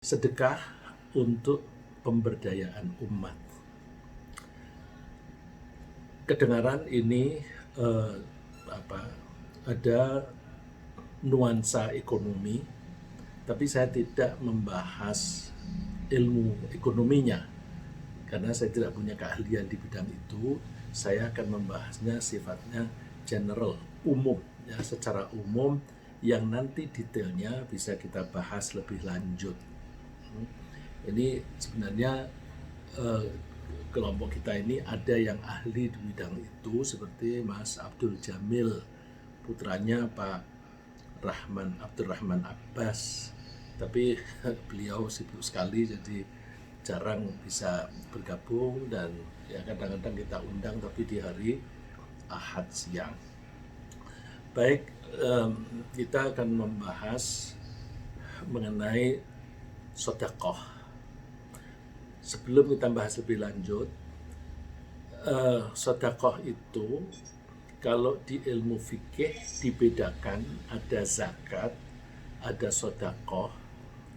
Sedekah untuk pemberdayaan umat. Kedengaran ini ada nuansa ekonomi, tapi saya tidak membahas ilmu ekonominya karena saya tidak punya keahlian di bidang itu. Saya akan membahasnya sifatnya general, umum, ya, secara umum yang nanti detailnya bisa kita bahas lebih lanjut. Ini sebenarnya kelompok kita ini ada yang ahli di bidang itu seperti Mas Abdul Jamil, putranya Pak Abdurrahman Abbas. Tapi beliau sibuk sekali jadi jarang bisa bergabung dan ya kadang-kadang kita undang tapi di hari Ahad siang. Baik, kita akan membahas mengenai sedekah. Sebelum kita bahas lebih lanjut, sedekah itu kalau di ilmu fikih dibedakan ada zakat, ada sedekah,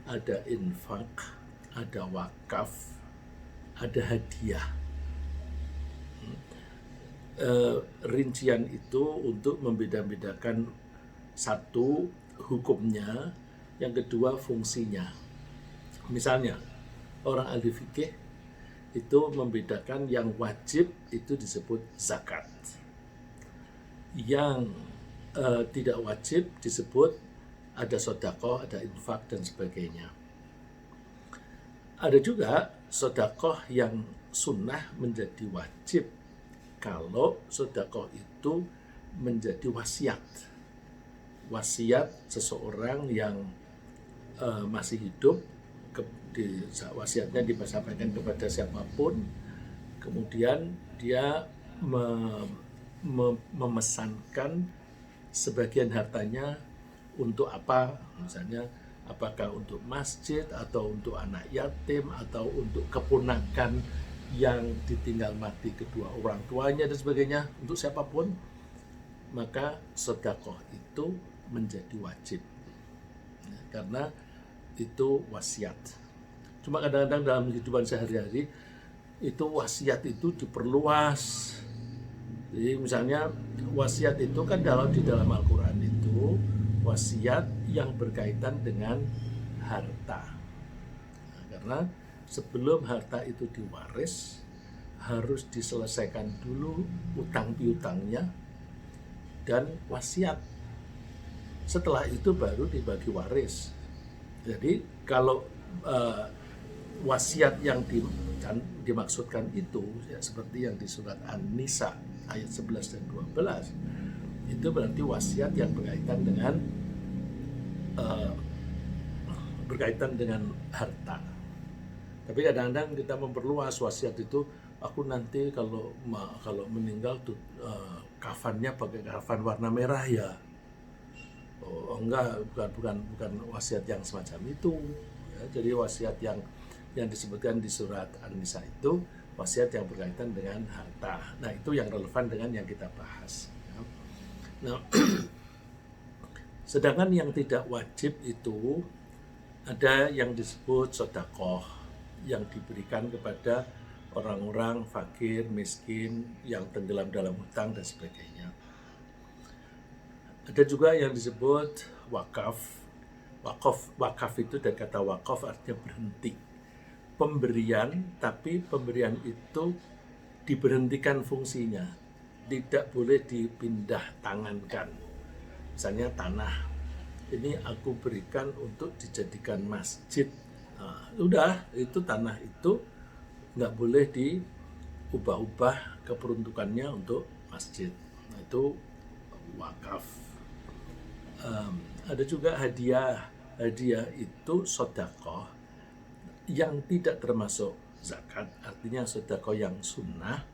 ada infak, ada wakaf, ada hadiah. Rincian itu untuk membeda-bedakan satu hukumnya, yang kedua fungsinya. Misalnya orang ahli fikih itu membedakan yang wajib itu disebut zakat, yang tidak wajib disebut ada sedekah, ada infak dan sebagainya. Ada juga sedekah yang sunnah menjadi wajib kalau sedekah itu menjadi wasiat seseorang yang masih hidup, wasiatnya disampaikan kepada siapapun, kemudian dia memesankan sebagian hartanya untuk apa, misalnya apakah untuk masjid atau untuk anak yatim atau untuk keponakan yang ditinggal mati kedua orang tuanya dan sebagainya, untuk siapapun, maka sedekah itu menjadi wajib karena itu wasiat. Cuma kadang-kadang dalam kehidupan sehari-hari itu wasiat itu diperluas. Jadi misalnya wasiat itu kan di dalam Al-Quran itu wasiat yang berkaitan dengan harta. Nah, karena sebelum harta itu diwaris harus diselesaikan dulu utang piutangnya dan wasiat. Setelah itu baru dibagi waris. Jadi kalau wasiat yang dimaksudkan itu ya, seperti yang di surat An-Nisa ayat 11 dan 12, itu berarti wasiat yang berkaitan dengan harta. Tapi kadang-kadang kita memperluas wasiat itu, aku nanti kalau meninggal tuh kafannya pakai kafan warna merah ya. Oh, enggak, bukan wasiat yang semacam itu. Ya, jadi wasiat yang disebutkan di surat An-Nisa itu wasiat yang berkaitan dengan harta. Nah, itu yang relevan dengan yang kita bahas. Ya. Nah, sedangkan yang tidak wajib itu ada yang disebut sedekah yang diberikan kepada orang-orang fakir, miskin, yang tenggelam dalam hutang dan sebagainya. Ada juga yang disebut wakaf. Wakaf itu dari kata wakaf artinya berhenti. Pemberian, tapi pemberian itu diberhentikan fungsinya. Tidak boleh dipindah tangankan. Misalnya tanah, ini aku berikan untuk dijadikan masjid. Nah, udah, itu tanah itu nggak boleh diubah-ubah keperuntukannya untuk masjid. Nah, itu wakaf. Ada juga hadiah. Hadiah itu sedekah yang tidak termasuk zakat, artinya sedekah yang sunnah,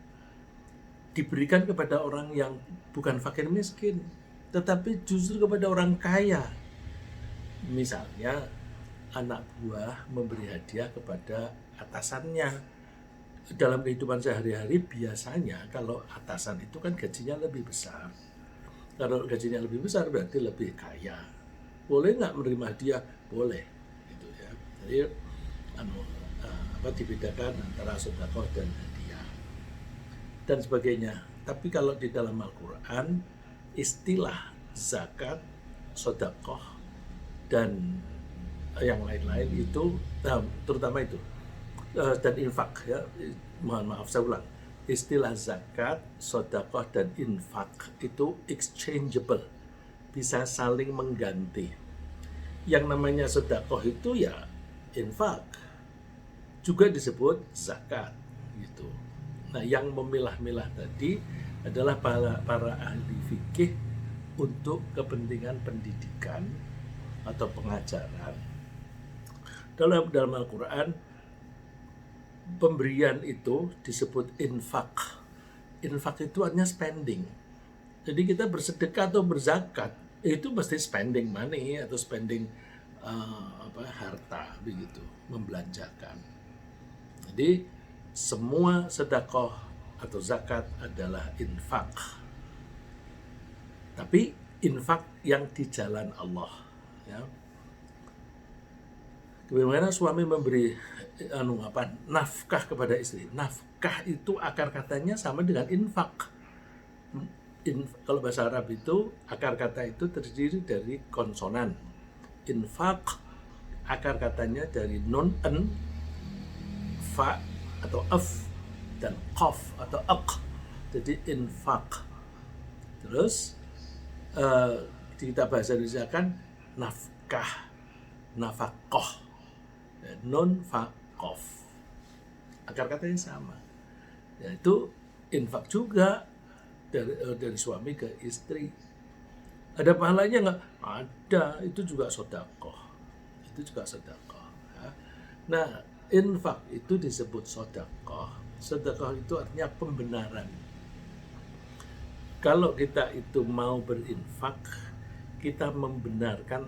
diberikan kepada orang yang bukan fakir miskin, tetapi justru kepada orang kaya. Misalnya anak buah memberi hadiah kepada atasannya. Dalam kehidupan sehari-hari biasanya kalau atasan itu kan gajinya lebih besar. Kalau gajinya lebih besar berarti lebih kaya. Boleh nggak menerima hadiah? Boleh. Gitu ya. Jadi dibedakan antara sedekah dan hadiah dan sebagainya. Tapi kalau di dalam Al-Quran istilah zakat, sedekah dan yang lain-lain itu terutama itu dan infak ya, mohon maaf saya ulang, istilah zakat, sedekah dan infak itu exchangeable, bisa saling mengganti. Yang namanya sedekah itu ya infak, juga disebut zakat gitu. Nah, yang memilah-milah tadi adalah para ahli fikih untuk kepentingan pendidikan atau pengajaran. Dalam Al-Quran pemberian itu disebut infak. Infak itu artinya spending. Jadi kita bersedekah atau berzakat itu mesti spending money atau spending harta begitu, membelanjakan. Jadi semua sedekah atau zakat adalah infak. Tapi infak yang di jalan Allah ya. Bagaimana suami memberi nafkah kepada istri. Nafkah itu akar katanya sama dengan infak. Kalau bahasa Arab itu akar kata itu terdiri dari konsonan. Infak akar katanya dari nun, en, fa atau af dan qaf atau aq. Jadi infak. Terus kita bahasa Indonesia kan nafkah, nafaqah, nun, fa, qaf. Akar katanya sama. Yaitu infak juga dari suami ke istri. Ada pahalanya nggak? Ada, itu juga sedekah. Itu juga sedekah. Ya. Nah, infak itu disebut sedekah. Sedekah itu artinya pembenaran. Kalau kita itu mau berinfak, kita membenarkan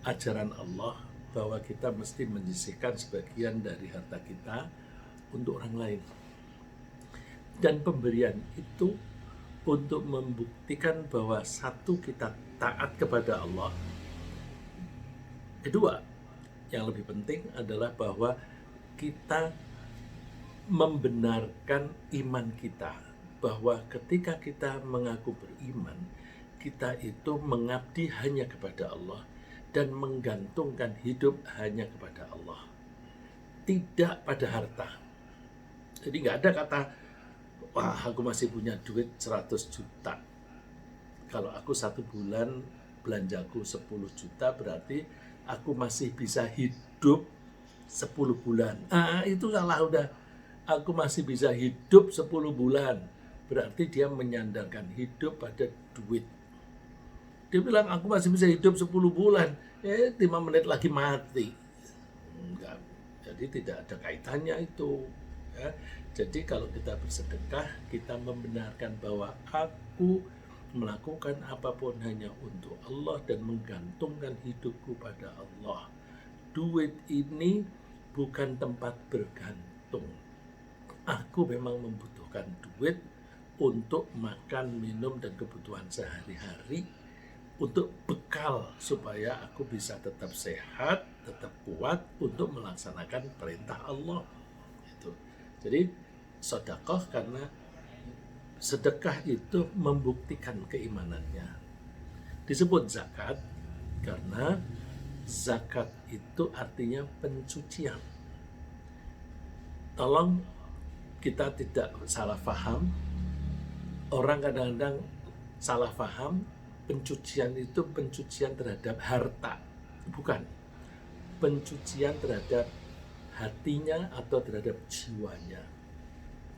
ajaran Allah bahwa kita mesti menyisihkan sebagian dari harta kita untuk orang lain. Dan pemberian itu untuk membuktikan bahwa satu, kita taat kepada Allah. Kedua, yang lebih penting adalah bahwa kita membenarkan iman kita, bahwa ketika kita mengaku beriman, kita itu mengabdi hanya kepada Allah dan menggantungkan hidup hanya kepada Allah, tidak pada harta. Jadi nggak ada kata, wah aku masih punya duit 100 juta. Kalau aku 1 bulan belanjaku 10 juta, berarti aku masih bisa hidup 10 bulan. Itu salah udah. Aku masih bisa hidup 10 bulan. Berarti dia menyandarkan hidup pada duit. Dia bilang aku masih bisa hidup 10 bulan. 5 menit lagi mati. Enggak. Jadi tidak ada kaitannya itu. Ya. Jadi kalau kita bersedekah, kita membenarkan bahwa aku melakukan apapun hanya untuk Allah dan menggantungkan hidupku pada Allah. Duit ini bukan tempat bergantung. Aku memang membutuhkan duit untuk makan, minum, dan kebutuhan sehari-hari, untuk bekal supaya aku bisa tetap sehat, tetap kuat untuk melaksanakan perintah Allah. Itu. Jadi sedekah karena sedekah itu membuktikan keimanannya. Disebut zakat karena zakat itu artinya pencucian. Tolong kita tidak salah paham. Orang kadang-kadang salah paham, pencucian itu pencucian terhadap harta. Bukan. Pencucian terhadap hatinya atau terhadap jiwanya.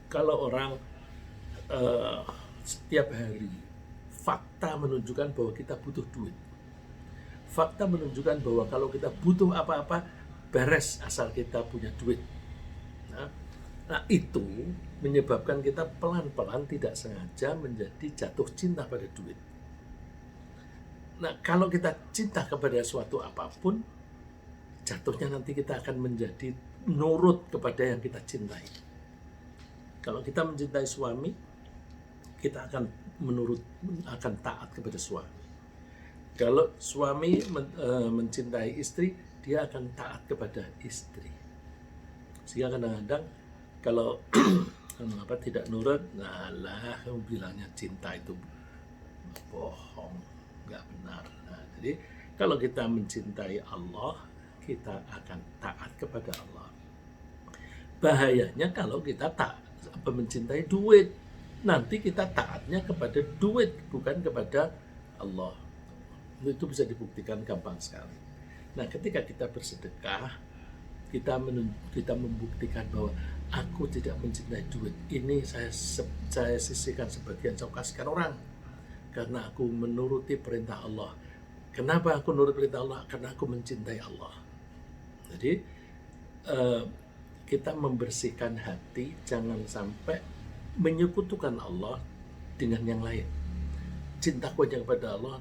Kalau orang setiap hari, fakta menunjukkan bahwa kita butuh duit. Fakta menunjukkan bahwa kalau kita butuh apa-apa, beres asal kita punya duit. Nah itu menyebabkan kita pelan-pelan tidak sengaja menjadi jatuh cinta pada duit. Nah kalau kita cinta kepada suatu apapun, jatuhnya nanti kita akan menjadi nurut kepada yang kita cintai. Kalau kita mencintai suami, kita akan akan taat kepada suami. Kalau suami mencintai istri, dia akan taat kepada istri. Sehingga kadang-kadang kalau tidak nurut, nah lah kamu bilangnya cinta itu bohong, nggak benar. Nah, jadi kalau kita mencintai Allah, kita akan taat kepada Allah. Bahayanya kalau kita mencintai duit, nanti kita taatnya kepada duit, bukan kepada Allah. Itu bisa dibuktikan gampang sekali. Nah, ketika kita bersedekah, kita membuktikan bahwa aku tidak mencintai duit. Ini saya sisihkan sebagian, saya kasihkan orang. Karena aku menuruti perintah Allah. Kenapa aku menurut perintah Allah? Karena aku mencintai Allah. Jadi kita membersihkan hati, jangan sampai menyekutukan Allah dengan yang lain. Cintaku hanya kepada Allah,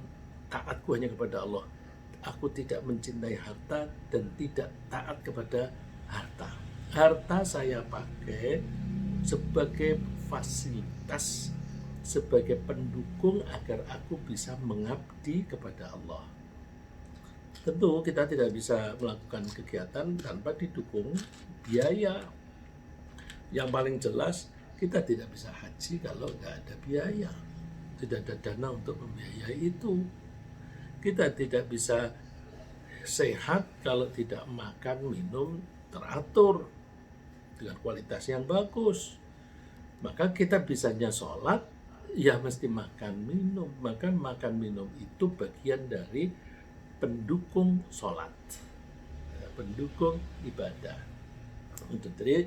taatku hanya kepada Allah. Aku tidak mencintai harta dan tidak taat kepada harta. Harta saya pakai sebagai fasilitas, sebagai pendukung agar aku bisa mengabdi kepada Allah. Tentu kita tidak bisa melakukan kegiatan tanpa didukung biaya. Yang paling jelas, kita tidak bisa haji kalau nggak ada biaya. Tidak ada dana untuk membiayai itu. Kita tidak bisa sehat kalau tidak makan, minum teratur dengan kualitas yang bagus. Maka kita bisanya sholat, ya mesti makan minum. Maka makan minum itu bagian dari pendukung sholat, pendukung ibadah. Jadi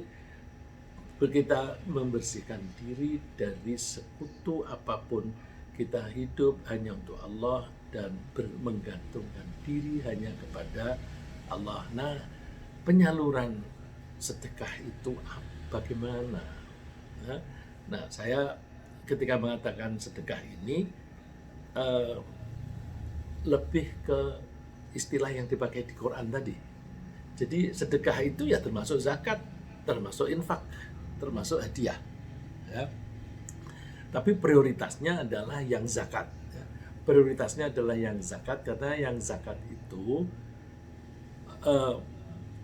kita membersihkan diri dari sekutu apapun. Kita hidup hanya untuk Allah dan menggantungkan diri hanya kepada Allah. Nah, penyaluran sedekah itu bagaimana? Nah, saya ketika mengatakan sedekah ini lebih ke istilah yang dipakai di Quran tadi. Jadi sedekah itu ya termasuk zakat, termasuk infak, termasuk hadiah. Ya. Tapi prioritasnya adalah yang zakat. Ya. Prioritasnya adalah yang zakat karena yang zakat itu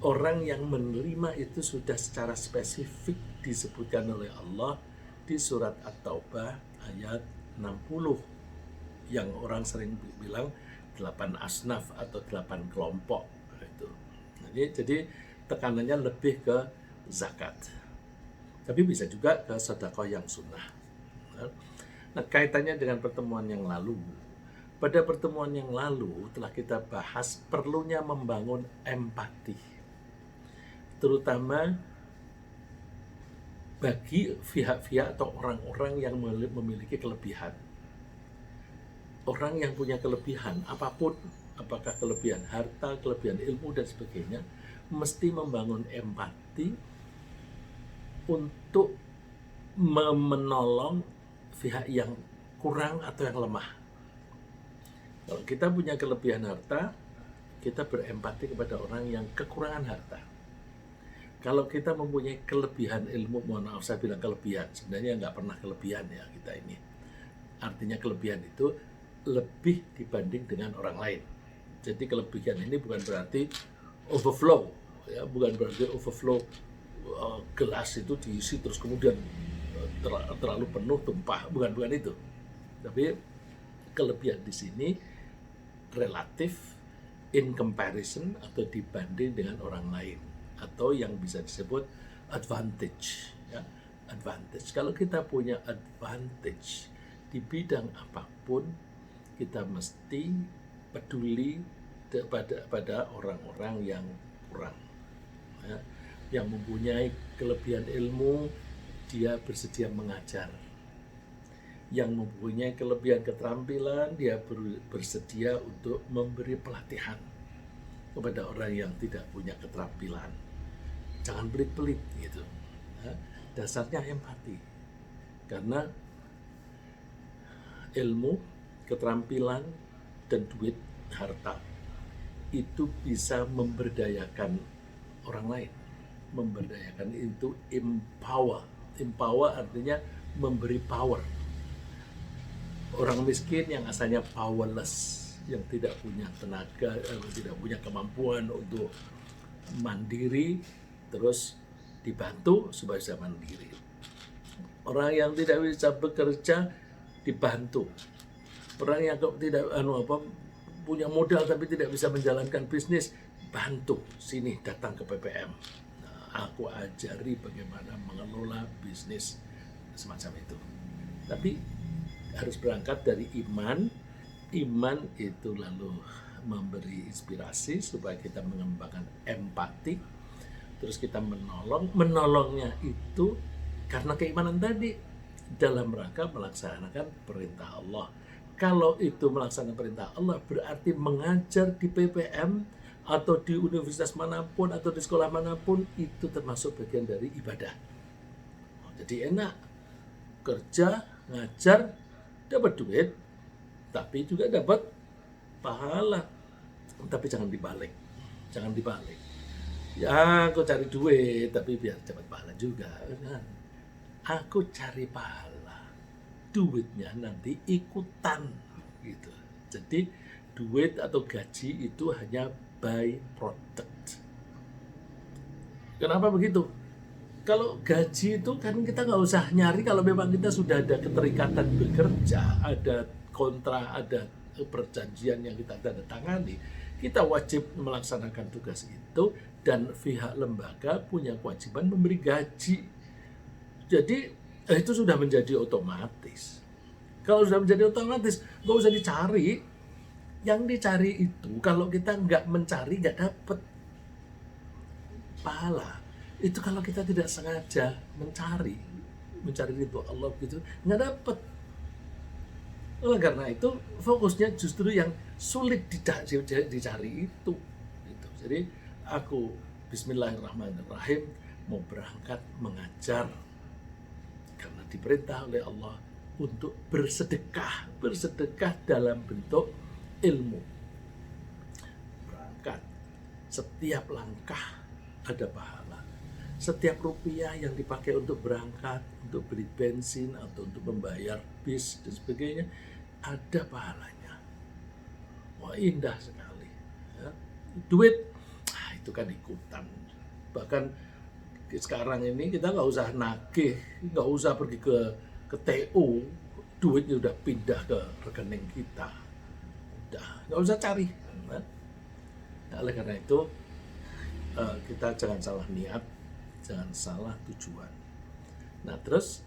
orang yang menerima itu sudah secara spesifik disebutkan oleh Allah di surat At-Taubah ayat 60 yang orang sering bilang 8 asnaf atau 8 kelompok itu. Jadi tekanannya lebih ke zakat. Tapi bisa juga ke sedekah yang sunnah. Nah, kaitannya dengan pertemuan yang lalu. Pada pertemuan yang lalu telah kita bahas perlunya membangun empati. Terutama bagi pihak-pihak atau orang-orang yang memiliki kelebihan. Orang yang punya kelebihan apapun, apakah kelebihan harta, kelebihan ilmu dan sebagainya, mesti membangun empati untuk menolong pihak yang kurang atau yang lemah. Kalau kita punya kelebihan harta, kita berempati kepada orang yang kekurangan harta. Kalau kita mempunyai kelebihan ilmu, mohon maaf saya bilang kelebihan, sebenarnya nggak pernah kelebihan ya kita ini. Artinya kelebihan itu lebih dibanding dengan orang lain. Jadi kelebihan ini bukan berarti overflow, ya, bukan berarti overflow gelas itu diisi terus kemudian terlalu penuh tumpah, bukan itu. Tapi kelebihan di sini relatif in comparison atau dibanding dengan orang lain atau yang bisa disebut advantage, ya. Advantage. Kalau kita punya advantage di bidang apapun, kita mesti peduli pada orang-orang yang kurang, ya. Yang mempunyai kelebihan ilmu, dia bersedia mengajar. Yang mempunyai kelebihan keterampilan, dia bersedia untuk memberi pelatihan kepada orang yang tidak punya keterampilan. Jangan pelit-pelit gitu. Ya. Dasarnya empati. Karena ilmu, keterampilan, dan duit, harta itu bisa memberdayakan orang lain. Memberdayakan itu empower. Empower artinya memberi power. Orang miskin yang asalnya powerless, yang tidak punya tenaga, tidak punya kemampuan untuk mandiri, terus dibantu supaya bisa mandiri. Orang yang tidak bisa bekerja dibantu. Orang yang tidak punya modal tapi tidak bisa menjalankan bisnis, bantu, sini datang ke PPM. Nah, aku ajari bagaimana mengelola bisnis semacam itu. Tapi harus berangkat dari iman. Iman itu lalu memberi inspirasi supaya kita mengembangkan empati. Terus kita menolongnya itu karena keimanan tadi dalam rangka melaksanakan perintah Allah. Kalau itu melaksanakan perintah Allah berarti mengajar di PPM atau di universitas manapun atau di sekolah manapun itu termasuk bagian dari ibadah. Jadi enak kerja, ngajar, dapat duit, tapi juga dapat pahala. Tapi jangan dibalik. Ya, aku cari duit, tapi biar dapat pahala juga. Aku cari pahala, duitnya nanti ikutan gitu. Jadi duit atau gaji itu hanya by product. Kenapa begitu? Kalau gaji itu kan kita nggak usah nyari kalau memang kita sudah ada keterikatan bekerja, ada kontrak, ada perjanjian yang kita tanda tangani, kita wajib melaksanakan tugas itu dan pihak lembaga punya kewajiban memberi gaji. Jadi itu sudah menjadi otomatis. Kalau sudah menjadi otomatis, nggak usah dicari. Yang dicari itu kalau kita nggak mencari nggak dapat pahala. Itu kalau kita tidak sengaja mencari ridho Allah gitu, nggak dapat. Oleh karena itu fokusnya justru yang sulit dicari itu. Gitu. Jadi aku Bismillahirrahmanirrahim mau berangkat mengajar karena diperintah oleh Allah untuk bersedekah dalam bentuk ilmu. Berangkat, setiap langkah ada pahala. Setiap rupiah yang dipakai untuk berangkat, untuk beli bensin atau untuk membayar bis dan sebagainya, ada pahalanya. Wah, indah sekali. Ya. Duit, itu kan ikutan. Bahkan sekarang ini kita nggak usah nagih, nggak usah pergi ke TO, duitnya udah pindah ke rekening kita. Udah, nggak usah cari. Nah, oleh karena itu kita jangan salah niat, jangan salah tujuan. Nah, terus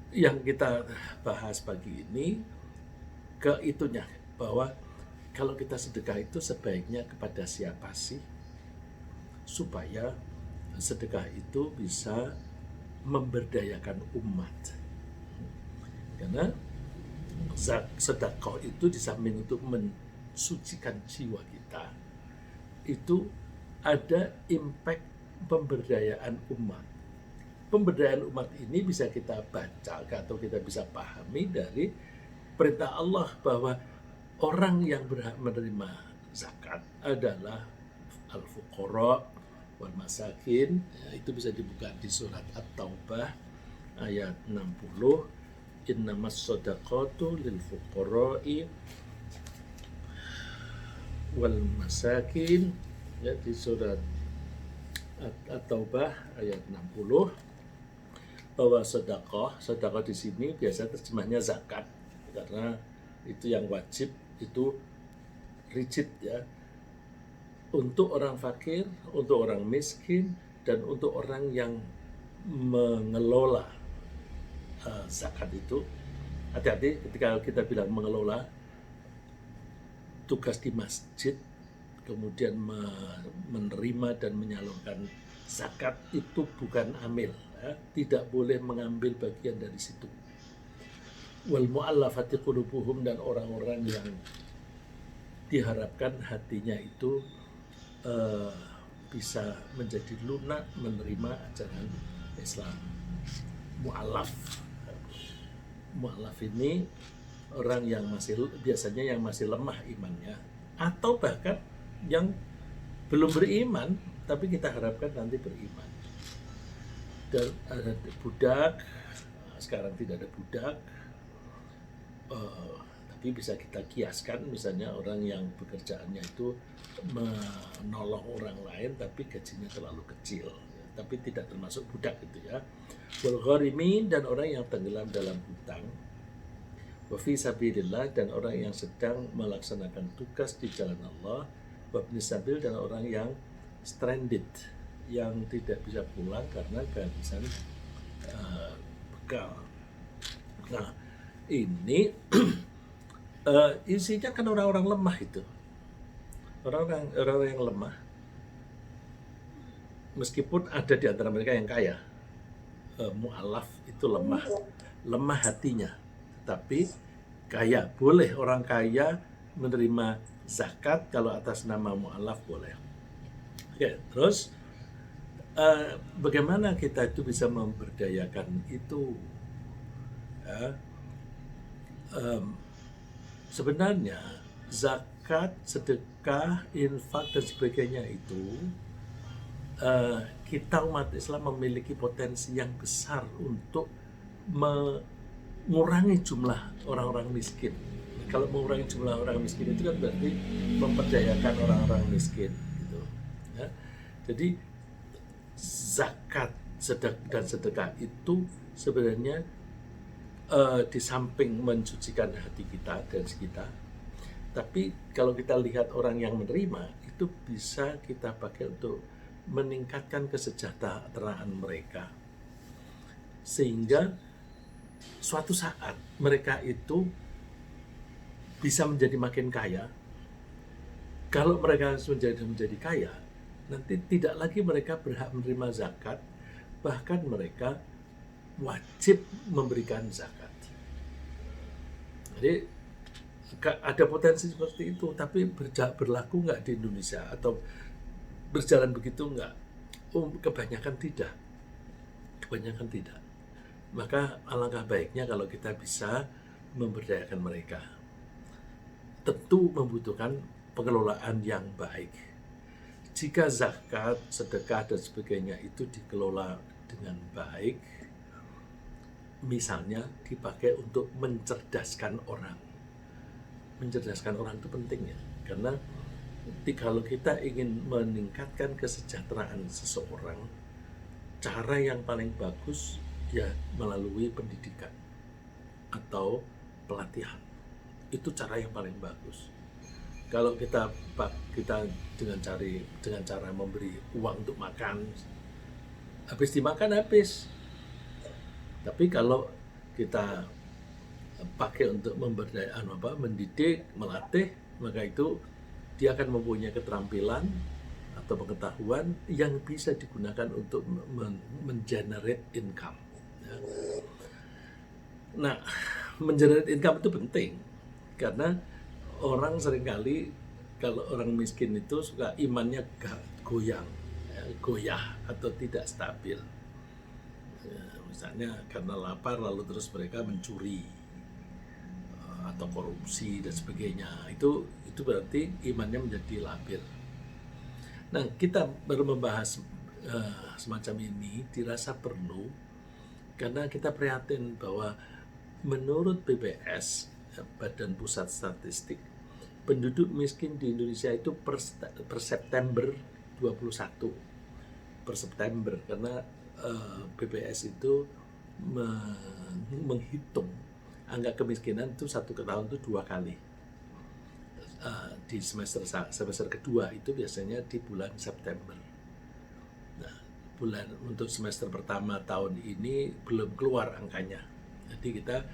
yang kita bahas pagi ini ke itunya, bahwa kalau kita sedekah itu sebaiknya kepada siapa sih, supaya sedekah itu bisa memberdayakan umat. Karena sedekah itu di samping untuk mensucikan jiwa kita, itu ada impact pemberdayaan umat. Pemberdayaan umat ini bisa kita baca atau kita bisa pahami dari perintah Allah bahwa orang yang berhak menerima zakat adalah al-fuqara wal masakin. Itu bisa dibuka di surat At-Taubah ayat 60. Innamas shadaqatu lil fuqara'i wal masakin, ya, di surat At-Taubah ayat 60, bahwa sedekah di sini biasa terjemahnya zakat, karena itu yang wajib, itu rigid ya, untuk orang fakir, untuk orang miskin, dan untuk orang yang mengelola zakat itu. Hati-hati ketika kita bilang mengelola, tugas di masjid kemudian menerima dan menyalurkan zakat itu bukan amil, ya. Tidak boleh mengambil bagian dari situ. Wal mu'allafati qulubuhum, dan orang-orang yang diharapkan hatinya itu bisa menjadi lunak menerima ajaran Islam. Mu'allaf ini orang yang biasanya yang masih lemah imannya, atau bahkan yang belum beriman tapi kita harapkan nanti beriman. Dan ada budak, sekarang tidak ada budak, tapi Tapi bisa kita kiaskan misalnya orang yang pekerjaannya itu menolong orang lain tapi gajinya terlalu kecil, tapi tidak termasuk budak gitu ya. Wal gharimin, dan orang yang tenggelam dalam hutang. Wa fi sabilillah, dan orang yang sedang melaksanakan tugas di jalan Allah. Wa ibnis sabil, dan orang yang stranded, yang tidak bisa pulang karena kehabisan bekal. Nah, ini isinya kan orang-orang lemah itu. Orang-orang yang lemah, meskipun ada di antara mereka yang kaya, mu'alaf itu lemah hatinya, tapi kaya. Boleh orang kaya menerima zakat kalau atas nama mu'alaf, boleh. Oke, terus bagaimana kita itu bisa memberdayakan itu? Ya, sebenarnya zakat, sedekah, infak dan sebagainya itu kita umat Islam memiliki potensi yang besar untuk mengurangi jumlah orang-orang miskin. Kalau mengurangi jumlah orang miskin itu kan berarti memperdayakan orang-orang miskin gitu. Ya. Jadi zakat dan sedekah itu sebenarnya di samping mensucikan hati kita dan kita, tapi kalau kita lihat orang yang menerima itu bisa kita pakai untuk meningkatkan kesejahteraan mereka, sehingga suatu saat mereka itu bisa menjadi makin kaya. Kalau mereka menjadi kaya, nanti tidak lagi mereka berhak menerima zakat, bahkan mereka wajib memberikan zakat. Jadi ada potensi seperti itu, tapi berlaku nggak di Indonesia atau berjalan begitu nggak? Kebanyakan tidak. Maka alangkah baiknya kalau kita bisa memberdayakan mereka. Tentu membutuhkan pengelolaan yang baik. Jika zakat, sedekah dan sebagainya itu dikelola dengan baik, misalnya dipakai untuk mencerdaskan orang. Mencerdaskan orang itu penting ya, karena kalau kita ingin meningkatkan kesejahteraan seseorang, cara yang paling bagus ya melalui pendidikan atau pelatihan. Itu cara yang paling bagus. Kalau kita dengan cara memberi uang untuk makan, habis dimakan habis. Tapi kalau kita pakai untuk mendidik, melatih, maka itu dia akan mempunyai keterampilan atau pengetahuan yang bisa digunakan untuk mengenerate income. Ya. Nah, mengenerate income itu penting karena orang seringkali kalau orang miskin itu suka imannya goyah atau tidak stabil. Ya, misalnya karena lapar lalu terus mereka mencuri atau korupsi dan sebagainya, itu berarti imannya menjadi labil. Nah, kita baru membahas semacam ini dirasa perlu karena kita prihatin bahwa menurut BPS, Badan Pusat Statistik, penduduk miskin di Indonesia itu per September 21 per September, karena BPS itu menghitung angka kemiskinan itu satu tahun itu 2 kali. Di semester kedua itu biasanya di bulan September. Nah, untuk semester pertama tahun ini belum keluar angkanya. Jadi kita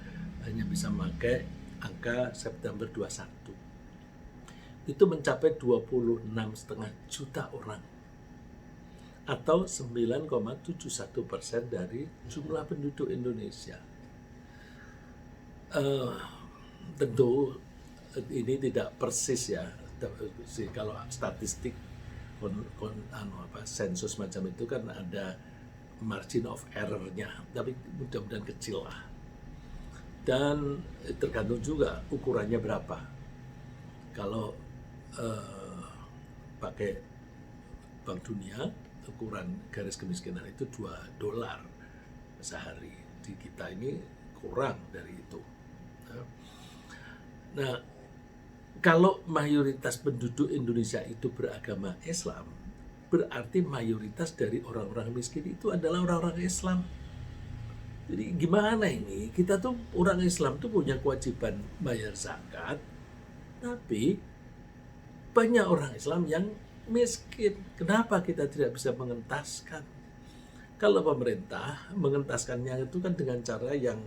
hanya bisa memakai angka September 21. Itu mencapai 26,5 juta orang atau 9,71% dari jumlah penduduk Indonesia. Tentu ini tidak persis ya, kalau statistik sensus macam itu kan ada margin of error-nya, tapi mudah-mudahan kecil lah. Dan tergantung juga ukurannya berapa. Kalau pakai Bank Dunia, ukuran garis kemiskinan itu $2 sehari. Di kita ini kurang dari itu. Nah, kalau mayoritas penduduk Indonesia itu beragama Islam, berarti mayoritas dari orang-orang miskin itu adalah orang-orang Islam. Jadi gimana ini? Kita tuh orang Islam tuh punya kewajiban bayar zakat, tapi banyak orang Islam yang miskin. Kenapa kita tidak bisa mengentaskan? Kalau pemerintah mengentaskannya itu kan dengan cara yang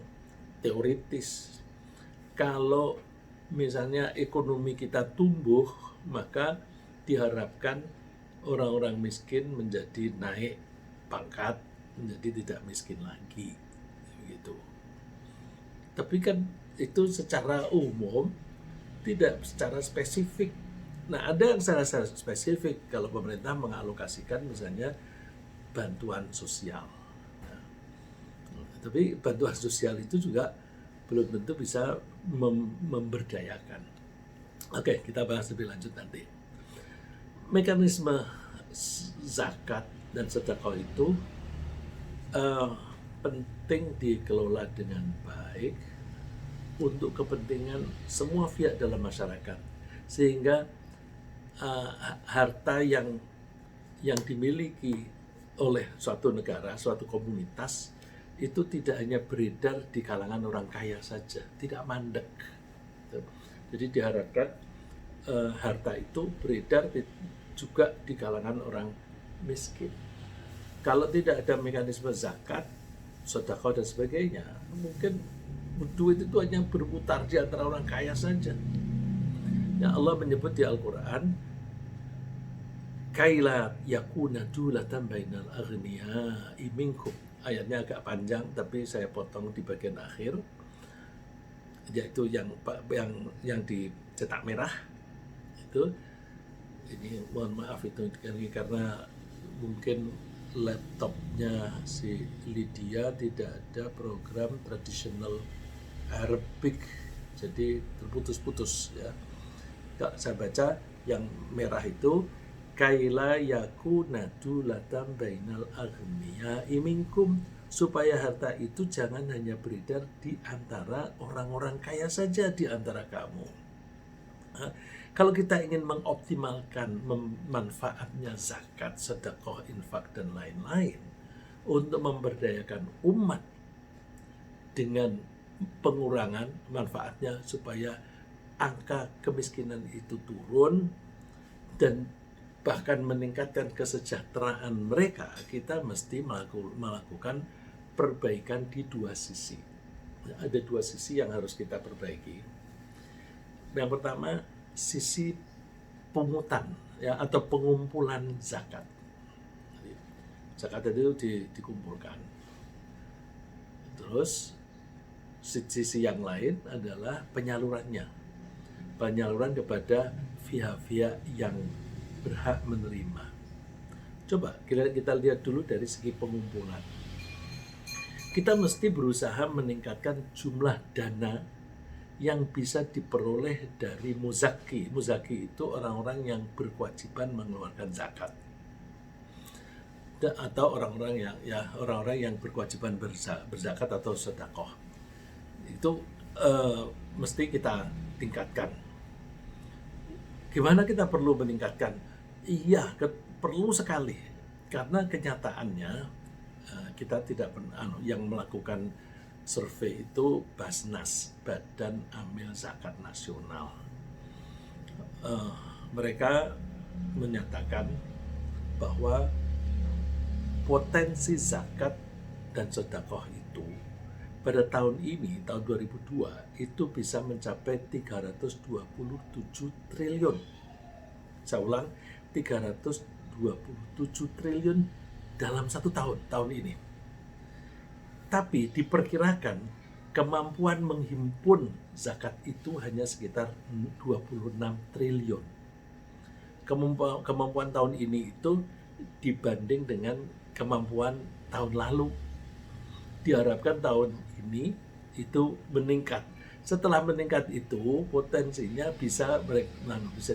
teoritis. Kalau misalnya ekonomi kita tumbuh, maka diharapkan orang-orang miskin menjadi naik pangkat, menjadi tidak miskin lagi. Begitu. Tapi kan itu secara umum, tidak secara spesifik. Nah, ada yang secara spesifik kalau pemerintah mengalokasikan misalnya bantuan sosial. Nah, tapi bantuan sosial itu juga belum tentu bisa memberdayakan. Oke, kita bahas lebih lanjut nanti. Mekanisme zakat dan sedekah itu penting dikelola dengan baik untuk kepentingan semua pihak dalam masyarakat, sehingga harta yang dimiliki oleh suatu negara, suatu komunitas itu tidak hanya beredar di kalangan orang kaya saja, tidak mandek. Jadi diharapkan harta itu beredar juga di kalangan orang miskin. Kalau tidak ada mekanisme zakat, sedekah dan sebagainya, mungkin duit itu hanya berputar di antara orang kaya saja. Ya, Allah menyebut di Al-Quran, kaila yakuna dulatan bainal aghniya'i minkum. Ayatnya agak panjang, tapi saya potong di bagian akhir, yaitu yang dicetak merah. Itu, ini mohon maaf itu karena mungkin laptopnya si Lydia tidak ada program tradisional Arabic, jadi terputus-putus ya. Saya baca yang merah itu, kaila yakuna dulatan bainal aghniya'i minkum, supaya harta itu jangan hanya beredar di antara orang-orang kaya saja di antara kamu. Kalau kita ingin mengoptimalkan manfaatnya zakat, sedekah, infak dan lain-lain untuk memberdayakan umat dengan pengurangan manfaatnya supaya angka kemiskinan itu turun dan bahkan meningkatkan kesejahteraan mereka, kita mesti melakukan perbaikan di dua sisi. Ada dua sisi yang harus kita perbaiki. Yang pertama, sisi pungutan ya, atau pengumpulan zakat. Zakat itu dikumpulkan. Terus sisi yang lain adalah penyalurannya. Penyaluran kepada pihak-pihak yang berhak menerima. Coba kita lihat dulu dari segi pengumpulan. Kita mesti berusaha meningkatkan jumlah dana yang bisa diperoleh dari muzaki. Muzaki itu orang-orang yang berkewajiban mengeluarkan zakat, atau orang-orang yang berkewajiban berzakat atau sedekah. Itu mesti kita tingkatkan. Gimana kita perlu meningkatkan? Iya, perlu sekali, karena kenyataannya kita tidak pernah yang melakukan survei itu Basnas, Badan Amil Zakat Nasional. Mereka menyatakan bahwa potensi zakat dan sedekah itu pada tahun ini, tahun 2002, itu bisa mencapai 327 triliun. Saya ulang, 327 triliun dalam satu tahun ini. Tapi diperkirakan kemampuan menghimpun zakat itu hanya sekitar 26 triliun. Kemampuan tahun ini itu dibanding dengan kemampuan tahun lalu. Diharapkan tahun ini itu meningkat. Setelah meningkat itu, potensinya bisa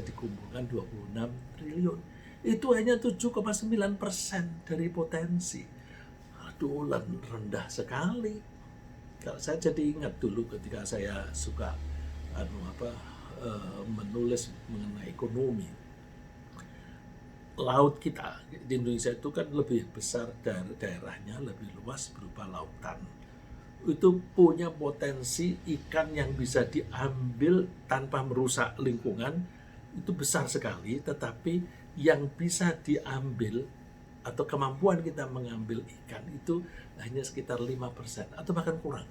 dikumpulkan 26 triliun. Itu hanya 7,9% dari potensi. Aduh, rendah sekali. Kalau saya jadi ingat dulu ketika saya suka menulis mengenai ekonomi. Laut kita di Indonesia itu kan lebih besar dari daerahnya, lebih luas berupa lautan. Itu punya potensi ikan yang bisa diambil tanpa merusak lingkungan itu besar sekali, tetapi yang bisa diambil atau kemampuan kita mengambil ikan itu hanya sekitar 5% atau bahkan kurang.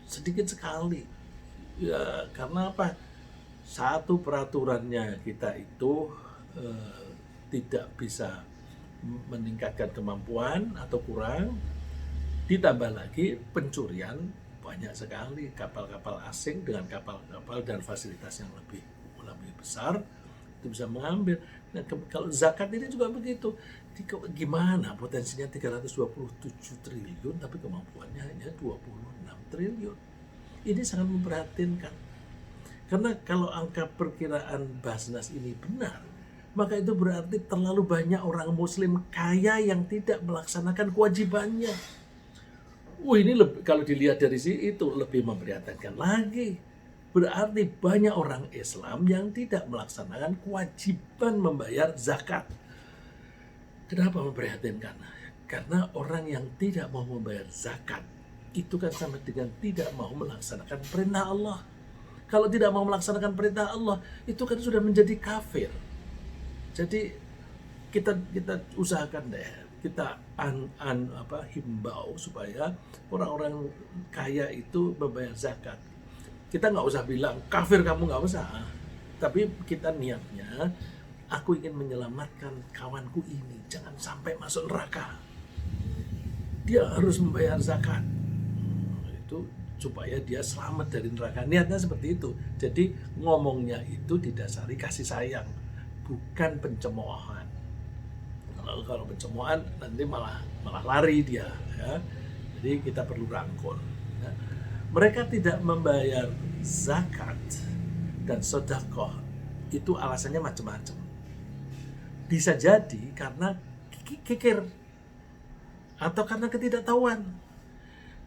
Sedikit sekali. Ya, karena apa? Satu, peraturannya kita itu tidak bisa meningkatkan kemampuan atau kurang, ditambah lagi pencurian banyak sekali, kapal-kapal asing dengan kapal-kapal dan fasilitas yang lebih besar itu bisa mengambil. Nah, kalau zakat ini juga begitu. Gimana potensinya 327 triliun tapi kemampuannya hanya 26 triliun. Ini sangat memprihatinkan. Karena kalau angka perkiraan Basnas ini benar, maka itu berarti terlalu banyak orang muslim kaya yang tidak melaksanakan kewajibannya. Ini kalau dilihat dari sini itu lebih memprihatinkan lagi. Berarti banyak orang Islam yang tidak melaksanakan kewajiban membayar zakat. Kenapa memprihatinkan? Karena orang yang tidak mau membayar zakat itu kan sama dengan tidak mau melaksanakan perintah Allah. Kalau tidak mau melaksanakan perintah Allah, itu kan sudah menjadi kafir. Jadi kita usahakan deh, kita himbau supaya orang-orang kaya itu membayar zakat. Kita nggak usah bilang kafir kamu, nggak usah. Tapi kita niatnya, aku ingin menyelamatkan kawanku ini, jangan sampai masuk neraka. Dia harus membayar zakat. Itu supaya dia selamat dari neraka. Niatnya seperti itu. Jadi ngomongnya itu didasari kasih sayang, bukan pencemoohan. Kalau pencemoohan nanti malah lari dia. Ya. Jadi kita perlu rangkul. Ya. Mereka tidak membayar zakat dan sedekah itu alasannya macam-macam. Bisa jadi karena kikir atau karena ketidaktahuan.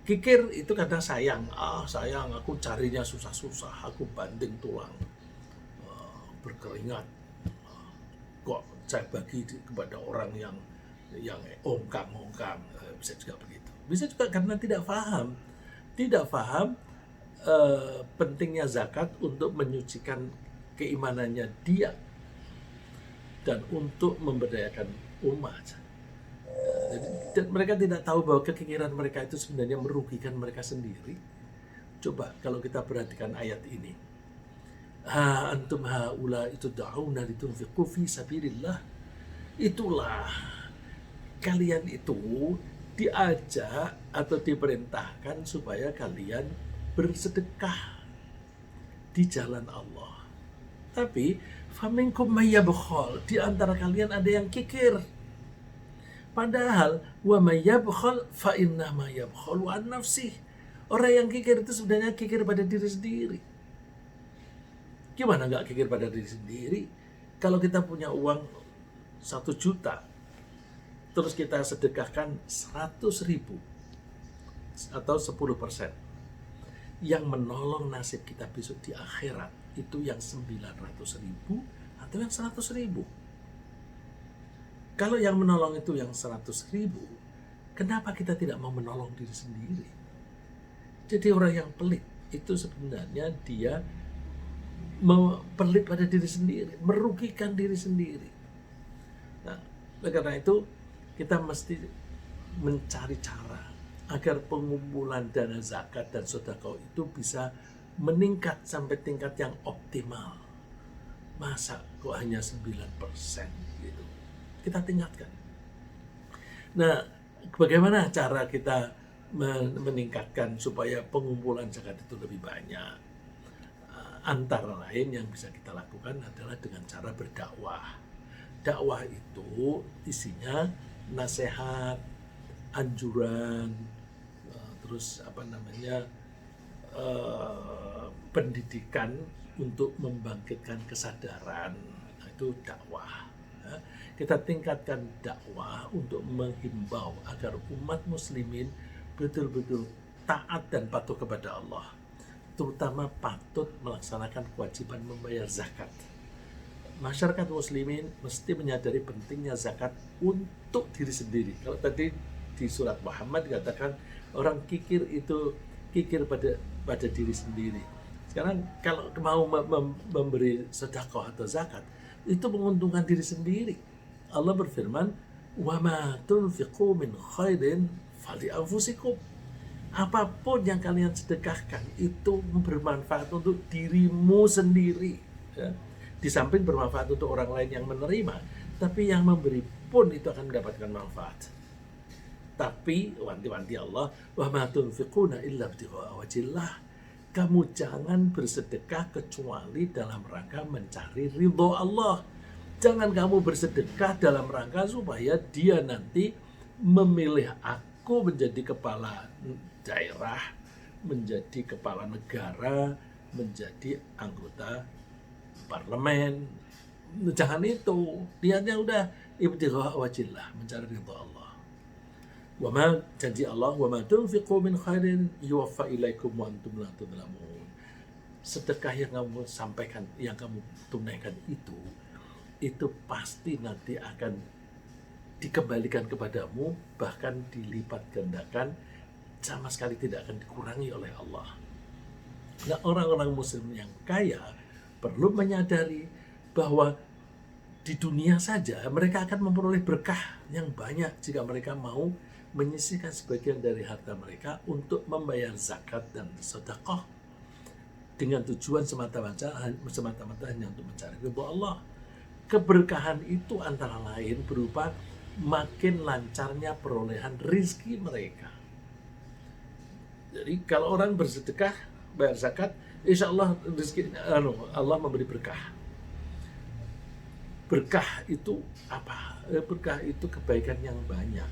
Kikir itu karena sayang. Sayang, aku carinya susah-susah, aku banting tulang, berkeringat. Kok saya bagi kepada orang yang ongkang-ongkang, bisa juga begitu. Bisa juga karena tidak paham pentingnya zakat untuk menyucikan keimanannya dia dan untuk memberdayakan umat. Dan mereka tidak tahu bahwa kekikiran mereka itu sebenarnya merugikan mereka sendiri. Coba kalau kita perhatikan ayat ini. Ha antum haula itu da'una litunfiqu fi sabilillah. Itulah kalian itu diajak atau diperintahkan supaya kalian bersedekah di jalan Allah. Tapi faminkum mayyabkhal, di antara kalian ada yang kikir. Padahal wa mayyabkhal fa inna ma yabkhalu an nafsih. Orang yang kikir itu sebenarnya kikir pada diri sendiri. Gimana nggak kikir pada diri sendiri? Kalau kita punya uang 1 juta, terus kita sedekahkan 100.000 atau 10%, yang menolong nasib kita besok di akhirat itu yang 900.000 atau yang 100.000. Kalau yang menolong itu yang 100.000, kenapa kita tidak mau menolong diri sendiri? Jadi orang yang pelit itu sebenarnya dia pelit pada diri sendiri, merugikan diri sendiri. Nah, karena itu kita mesti mencari cara agar pengumpulan dana zakat dan sedekah itu bisa meningkat sampai tingkat yang optimal. Masa kok hanya 9% gitu? Kita tingkatkan. Nah, bagaimana cara kita meningkatkan supaya pengumpulan zakat itu lebih banyak? Antara lain yang bisa kita lakukan adalah dengan cara berdakwah. Dakwah itu isinya nasihat, anjuran, terus pendidikan untuk membangkitkan kesadaran. Nah, itu dakwah. Kita tingkatkan dakwah untuk menghimbau agar umat muslimin betul-betul taat dan patuh kepada Allah. terutama patut melaksanakan kewajiban membayar zakat. Masyarakat muslimin mesti menyadari pentingnya zakat untuk diri sendiri. Kalau tadi di surat Muhammad dikatakan orang kikir itu kikir pada diri sendiri. Sekarang kalau mau memberi sedekah atau zakat, itu menguntungkan diri sendiri. Allah berfirman, "Wa ma tunfiqu min khairin fali anfusikum." Apapun yang kalian sedekahkan itu bermanfaat untuk dirimu sendiri. Ya. Di samping bermanfaat untuk orang lain yang menerima, tapi yang memberi pun itu akan mendapatkan manfaat. Tapi wanti-wanti Allah, wa ma tunfiquna illa ibtigha'a wajhillah. Kamu jangan bersedekah kecuali dalam rangka mencari ridho Allah. Jangan kamu bersedekah dalam rangka supaya dia nanti memilih aku menjadi kepala daerah, menjadi kepala negara, menjadi anggota parlemen. Jangan itu. Niatnya udah ibtigha wajillah, mencari ridha Allah. Wa ma janji Allah, wa ma tunfiqu min khairin yuwaffa ilaikum wa antum la tudlamun. Sedekah yang kamu sampaikan, yang kamu tunaikan itu pasti nanti akan dikembalikan kepadamu, bahkan dilipat gandakan, sama sekali tidak akan dikurangi oleh Allah. Nah, orang-orang muslim yang kaya perlu menyadari bahwa di dunia saja mereka akan memperoleh berkah yang banyak jika mereka mau menyisihkan sebagian dari harta mereka untuk membayar zakat dan sedekah dengan tujuan semata-mata hanya untuk mencari ridha Allah. Keberkahan itu antara lain berupa makin lancarnya perolehan rizki mereka. Jadi kalau orang bersedekah, bayar zakat, insya Allah rezeki Allah memberi berkah. Berkah itu apa? Berkah itu kebaikan yang banyak.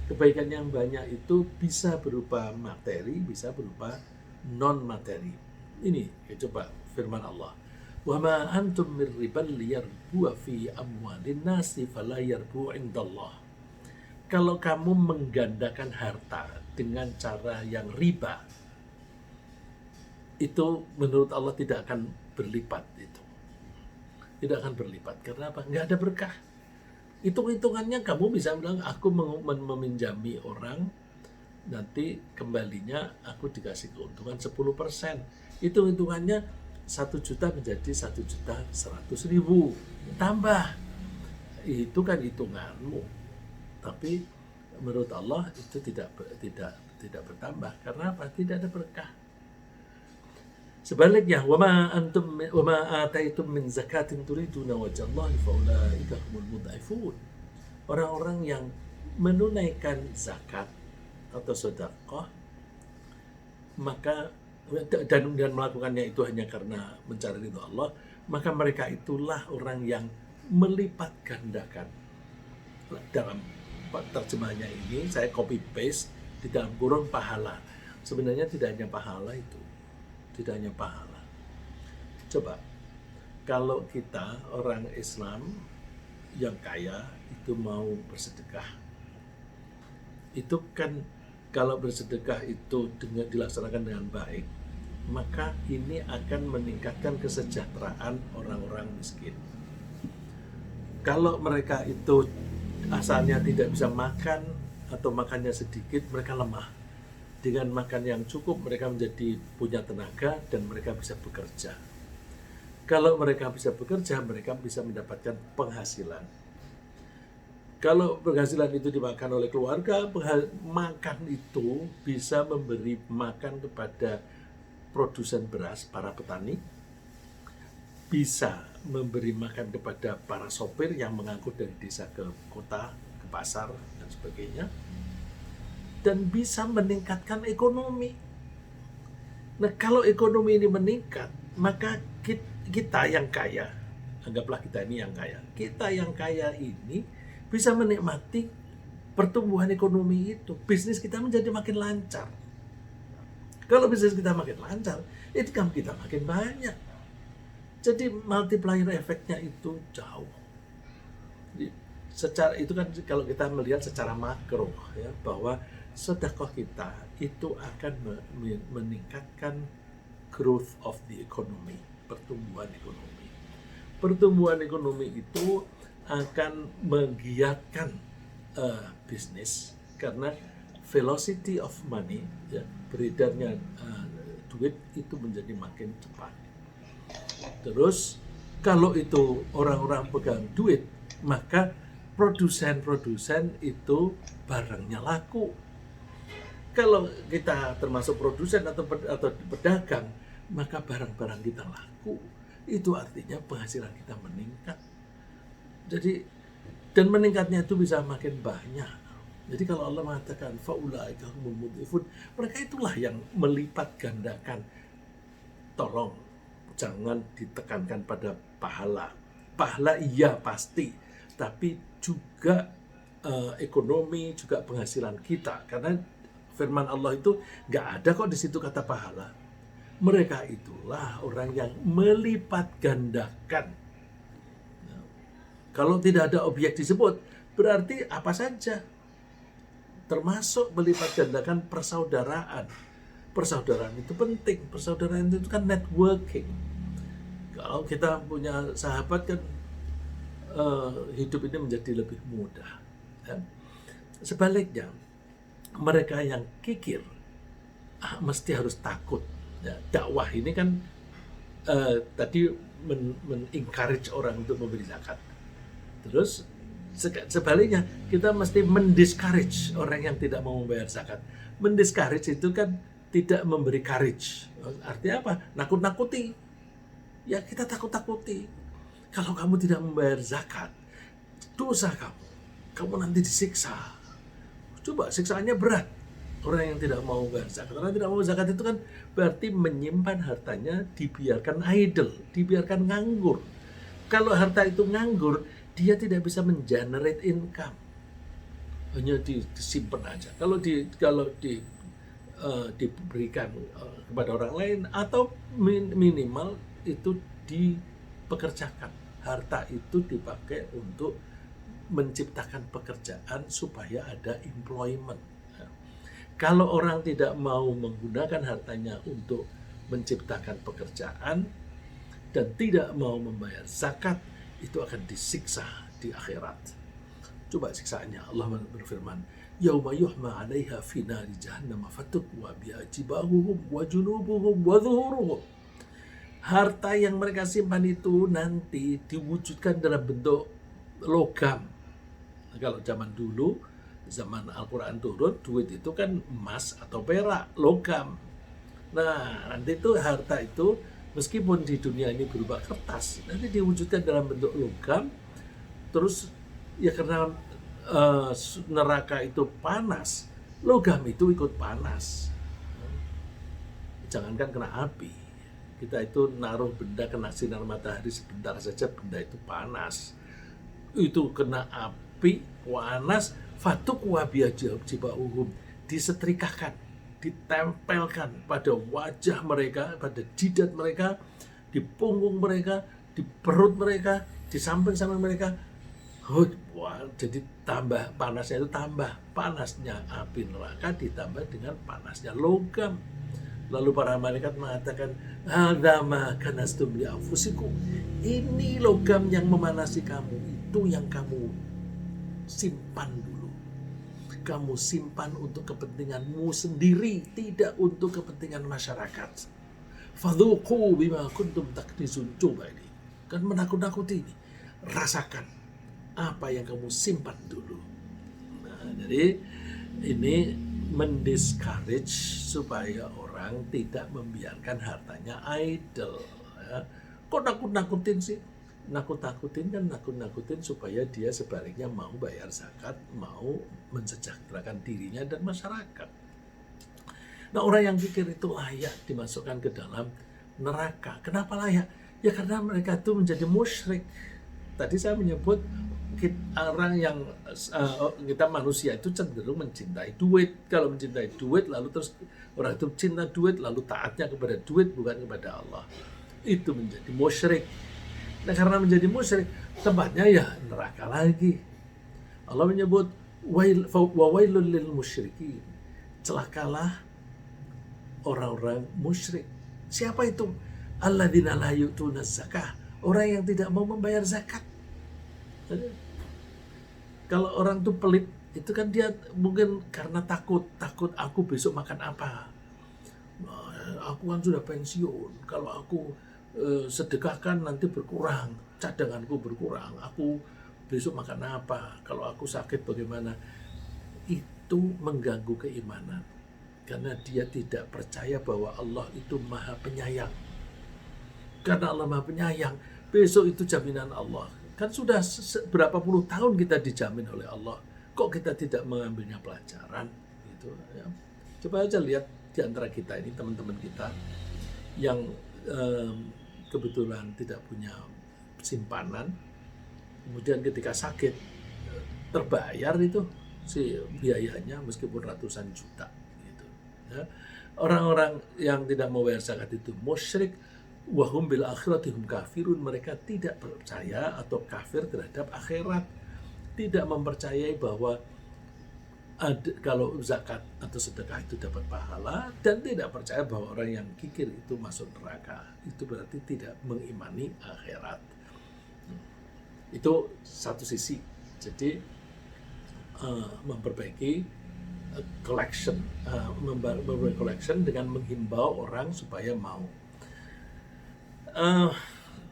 Kebaikan yang banyak itu bisa berupa materi, bisa berupa non materi. Ini coba firman Allah. Wa ma antum mir riban liyarbu fi amwalin nasi fala yarbu indallah. Kalau kamu menggandakan harta dengan cara yang riba, itu menurut Allah tidak akan berlipat itu. Tidak akan berlipat. Karena apa? Nggak ada berkah. Hitung-hitungannya kamu bisa bilang, aku meminjami orang, nanti kembalinya aku dikasih keuntungan 10%. Hitung-hitungannya 1 juta menjadi 1.100.000. Tambah. Itu kan hitunganmu. Tapi menurut Allah itu tidak bertambah. Karena apa? Tidak ada berkah. Sebaliknya, wa ma ataitum min zakatin turiduna wajhallahi fa ulaika humul mudha'ifun. Orang-orang yang menunaikan zakat atau sedekah maka dan melakukannya itu hanya karena mencari ridha Allah, maka mereka itulah orang yang melipat gandakan. Dalam terjemahannya ini saya copy paste di dalam kurung pahala. Sebenarnya tidak hanya pahala itu, tidak hanya pahala. Coba kalau kita orang Islam yang kaya itu mau bersedekah, itu kan kalau bersedekah itu dilaksanakan dengan baik, maka ini akan meningkatkan kesejahteraan orang-orang miskin. Kalau mereka itu asalnya tidak bisa makan atau makannya sedikit, mereka lemah. Dengan makan yang cukup mereka menjadi punya tenaga dan mereka bisa bekerja. Kalau mereka bisa bekerja, mereka bisa mendapatkan penghasilan. Kalau penghasilan itu dimakan oleh keluarga, makan itu bisa memberi makan kepada produsen beras, para petani, bisa memberi makan kepada para sopir yang mengangkut dari desa ke kota, ke pasar, dan sebagainya, dan bisa meningkatkan ekonomi. Nah, kalau ekonomi ini meningkat, maka kita yang kaya, anggaplah kita ini yang kaya, kita yang kaya ini bisa menikmati pertumbuhan ekonomi itu. Bisnis kita menjadi makin lancar. Kalau bisnis kita makin lancar, income kita makin banyak. Jadi multiplier efeknya itu jauh. Jadi, secara itu kan kalau kita melihat secara makro ya, bahwa sedekah kita itu akan meningkatkan growth of the economy, pertumbuhan ekonomi. Pertumbuhan ekonomi itu akan menggiatkan bisnis karena velocity of money, ya, beredarnya duit itu menjadi makin cepat. Terus kalau itu orang-orang pegang duit, maka produsen itu barangnya laku. Kalau kita termasuk produsen atau pedagang, maka barang-barang kita laku. Itu artinya penghasilan kita meningkat. Jadi, dan meningkatnya itu bisa makin banyak. Jadi kalau Allah mengatakan faulaika humul mudhifun, mereka itulah yang melipat gandakan. Tolong jangan ditekankan pada pahala. Pahala iya pasti, tapi juga ekonomi, juga penghasilan kita. Karena firman Allah itu nggak ada kok di situ kata pahala. Mereka itulah orang yang melipat gandakan. Nah, kalau tidak ada objek disebut, berarti apa saja. Termasuk melipat gandakan persaudaraan. Persaudaraan itu penting. Persaudaraan itu kan networking. Kalau kita punya sahabat kan hidup ini menjadi lebih mudah. Ya. Sebaliknya, mereka yang kikir mesti harus takut. Ya, dakwah ini kan tadi men-encourage orang untuk memberi zakat. Terus sebaliknya kita mesti mendiscourage orang yang tidak mau membayar zakat. Mendiscourage itu kan tidak memberi courage. Artinya apa? Nakut-nakuti. Ya kita takut-takuti. Kalau kamu tidak membayar zakat, dosa kamu nanti disiksa. Coba siksaannya berat. Orang yang tidak mau bayar zakat. Orang yang tidak mau zakat itu kan berarti menyimpan hartanya dibiarkan idle, dibiarkan nganggur. Kalau harta itu nganggur, dia tidak bisa mengenerate income. Hanya disimpan aja. Kalau diberikan kepada orang lain atau minimal itu dipekerjakan. Harta itu dipakai untuk menciptakan pekerjaan supaya ada employment. Kalau orang tidak mau menggunakan hartanya untuk menciptakan pekerjaan dan tidak mau membayar zakat, itu akan disiksa di akhirat. Coba siksaannya. Allah berfirman, "Yauma yuhma 'alaiha fi nari jahannam fatukwa biha jibahuhum wa junubuhum wa dhuhuruhum." Harta yang mereka simpan itu nanti diwujudkan dalam bentuk logam. Kalau zaman dulu, zaman Al-Quran turun, duit itu kan emas atau perak, logam. Nah, nanti itu harta itu meskipun di dunia ini berupa kertas, nanti diwujudkan dalam bentuk logam. Terus ya karena neraka itu panas, logam itu ikut panas. Jangankan kena api, kita itu naruh benda kena sinar matahari sebentar saja, benda itu panas. Itu kena api, panas, fatuk wabiyah jibauhum, disetrikakan, ditempelkan pada wajah mereka, pada jidat mereka, di punggung mereka, di perut mereka, di samping-samping mereka. Jadi tambah panasnya itu tambah panasnya api neraka ditambah dengan panasnya logam. Lalu para malaikat mengatakan, "Hadza ma kanastum li anfusikum." Ini logam yang memanasi kamu, itu yang kamu simpan dulu. Kamu simpan untuk kepentinganmu sendiri, tidak untuk kepentingan masyarakat. Fadhuqu bima kuntum taknizun. Coba ini, kan menakut-nakuti ini. Rasakan apa yang kamu simpan dulu. Nah, jadi ini mendiscourage supaya orang tidak membiarkan hartanya idle. Ya. Kok nakut-nakutin sih? Nakut-nakutin supaya dia sebaliknya mau bayar zakat, mau mensejahterakan dirinya dan masyarakat. Nah, orang yang pikir itu layak dimasukkan ke dalam neraka. Kenapa layak? Ya karena mereka itu menjadi musyrik. Tadi saya menyebut orang yang kita manusia itu cenderung mencintai duit. Kalau mencintai duit lalu terus orang itu cinta duit lalu taatnya kepada duit bukan kepada Allah, itu menjadi musyrik. Nah, karena menjadi musyrik tempatnya ya neraka lagi. Allah menyebut wailul lil musyrikin, celakalah orang-orang musyrik. Siapa itu? Alladzina la yu'tuna zakah. Orang yang tidak mau membayar zakat. Kalau orang tuh pelit, itu kan dia mungkin karena takut aku besok makan apa. Aku kan sudah pensiun, kalau aku sedekahkan nanti berkurang, cadanganku berkurang, aku besok makan apa, kalau aku sakit bagaimana. Itu mengganggu keimanan, karena dia tidak percaya bahwa Allah itu maha penyayang. Karena Allah maha penyayang, besok itu jaminan Allah. Kan sudah berapa puluh tahun kita dijamin oleh Allah, kok kita tidak mengambilnya pelajaran gitu ya. Coba aja lihat di antara kita ini, teman-teman kita yang kebetulan tidak punya simpanan, kemudian ketika sakit terbayar itu si biayanya meskipun ratusan juta gitu ya. Orang-orang yang tidak mau bayar zakat itu musyrik, wahum bil akhiratihum kafirun, mereka tidak percaya atau kafir terhadap akhirat, tidak mempercayai bahwa kalau zakat atau sedekah itu dapat pahala, dan tidak percaya bahwa orang yang kikir itu masuk neraka. Itu berarti tidak mengimani akhirat. Itu satu sisi. Jadi memperbaiki collection, memperbaiki collection dengan menghimbau orang supaya mau.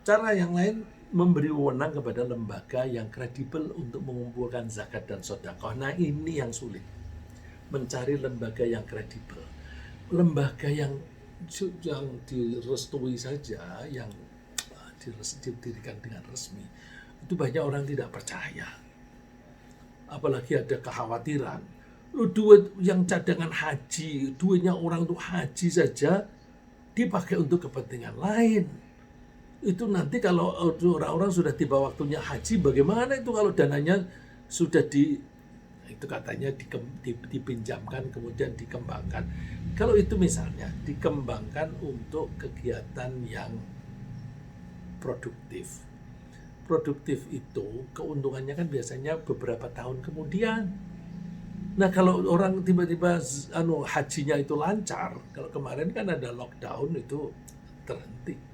Cara yang lain, memberi wewenang kepada lembaga yang kredibel untuk mengumpulkan zakat dan sedekah. Nah, ini yang sulit, mencari lembaga yang kredibel, lembaga yang direstui saja, yang didirikan dengan resmi, itu banyak orang tidak percaya. Apalagi ada kekhawatiran, duit yang cadangan haji, duitnya orang untuk haji saja dipakai untuk kepentingan lain. Itu nanti kalau orang-orang sudah tiba waktunya haji, bagaimana itu kalau dananya sudah itu katanya dipinjamkan kemudian dikembangkan. Kalau itu misalnya dikembangkan untuk kegiatan yang produktif. Produktif itu keuntungannya kan biasanya beberapa tahun kemudian. Nah, kalau orang tiba-tiba hajinya itu lancar, kalau kemarin kan ada lockdown itu terhenti.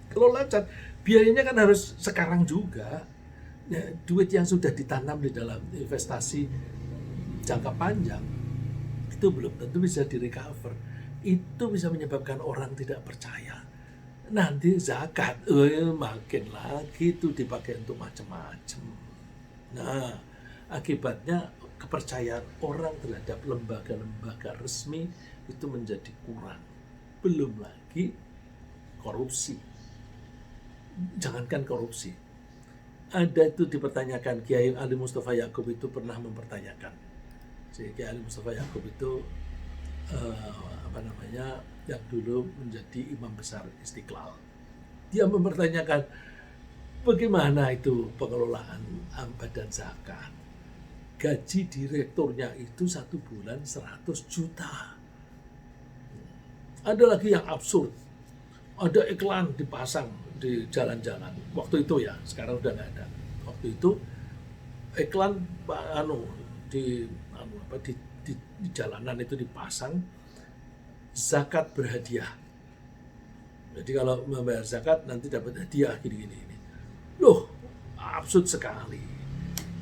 Kalau lancar, biayanya kan harus sekarang juga. Ya, duit yang sudah ditanam di dalam investasi jangka panjang itu belum tentu bisa direcover. Itu bisa menyebabkan orang tidak percaya. Nanti zakat makin lagi itu dipakai untuk macam-macam. Nah, akibatnya kepercayaan orang terhadap lembaga-lembaga resmi itu menjadi kurang. Belum lagi korupsi. Jangankan korupsi, ada itu dipertanyakan. Kiai Ali Mustafa Yaakob itu pernah mempertanyakan. Kiai Ali Mustafa Yaakob itu yang dulu menjadi imam besar Istiqlal. Dia mempertanyakan bagaimana itu pengelolaan badan zakat. Gaji direkturnya itu 1 bulan 100 juta. Ada lagi yang absurd. Ada iklan dipasang di jalan-jalan. Waktu itu ya, sekarang udah nggak ada. Waktu itu iklan di jalanan itu dipasang, zakat berhadiah. Jadi kalau membayar zakat nanti dapat hadiah gini-gini. Loh, absurd sekali.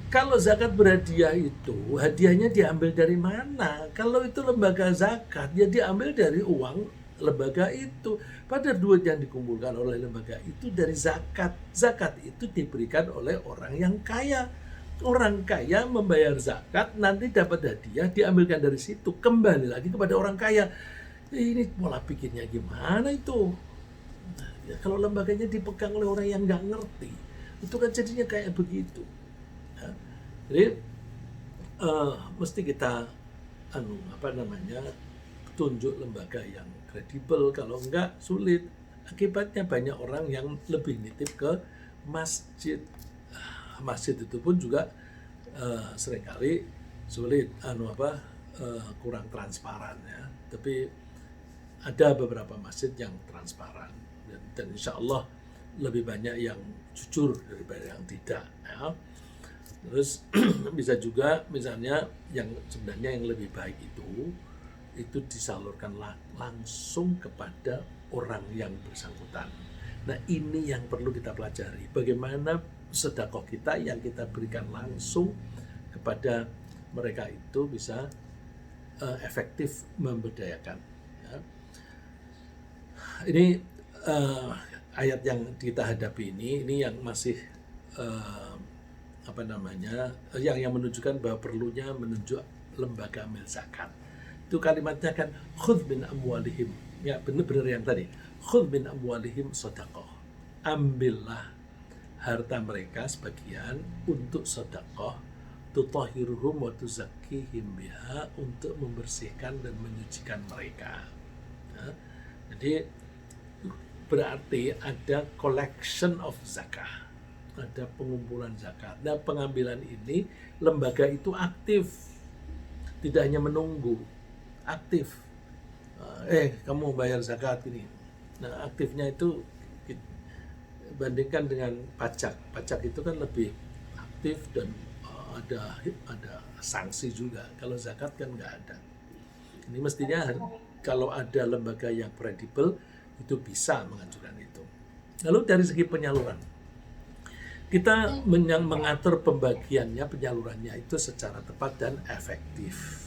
Kalau zakat berhadiah itu, hadiahnya diambil dari mana? Kalau itu lembaga zakat, ya diambil dari uang lembaga itu. Pada duit yang dikumpulkan oleh lembaga itu dari zakat. Zakat itu diberikan oleh orang yang kaya. Orang kaya membayar zakat, nanti dapat hadiah, diambilkan dari situ, kembali lagi kepada orang kaya. Ini pola pikirnya gimana itu? Nah, ya, kalau lembaganya dipegang oleh orang yang nggak ngerti, itu kan jadinya kayak begitu. Ya. Jadi mesti kita tunjuk lembaga yang kredibel. Kalau enggak sulit. Akibatnya banyak orang yang lebih nitip ke masjid. Masjid itu pun juga seringkali sulit kurang transparan ya. Tapi ada beberapa masjid yang transparan dan insya Allah lebih banyak yang jujur daripada yang tidak ya. Terus bisa juga misalnya yang sebenarnya yang lebih baik itu disalurkan langsung kepada orang yang bersangkutan. Nah, ini yang perlu kita pelajari. Bagaimana sedekah kita yang kita berikan langsung kepada mereka itu bisa efektif memberdayakan. Ya. Ini ayat yang kita hadapi ini yang masih yang menunjukkan bahwa perlunya menunjuk lembaga amil zakat. Itu kalimatnya kan khudz min amwalihim. Ya, benar-benar yang tadi. Khudz min amwalihim shadaqah. Ambillah harta mereka sebagian untuk sedekah, tutahhiruhum wa tuzakkihim biha, untuk membersihkan dan menyucikan mereka. Ya. Jadi berarti ada collection of zakah, ada pengumpulan zakat. Nah, pengambilan ini lembaga itu aktif, tidak hanya menunggu, aktif. Kamu bayar zakat ini. Nah, aktifnya itu bandingkan dengan pajak. Pajak itu kan lebih aktif dan ada sanksi juga. Kalau zakat kan nggak ada. Ini mestinya kalau ada lembaga yang kredibel itu bisa mengajukan itu. Lalu dari segi penyaluran, kita mengatur pembagiannya, penyalurannya itu secara tepat dan efektif.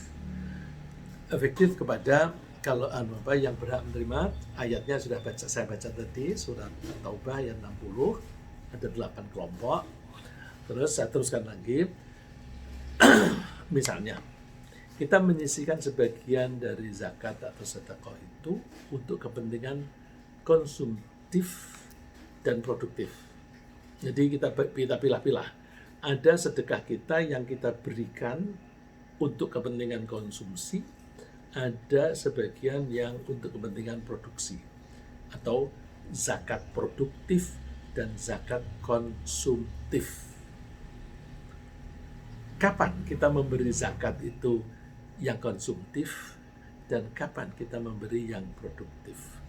Efektif kepada kalau yang berhak menerima, ayatnya sudah saya baca tadi, surat Taubah ayat 60, ada 8 kelompok. Terus saya teruskan lagi. Misalnya, kita menyisihkan sebagian dari zakat atau sedekah itu untuk kepentingan konsumtif dan produktif. Jadi kita pilah-pilah. Ada sedekah kita yang kita berikan untuk kepentingan konsumsi, ada sebagian yang untuk kepentingan produksi, atau zakat produktif dan zakat konsumtif. Kapan kita memberi zakat itu yang konsumtif dan kapan kita memberi yang produktif?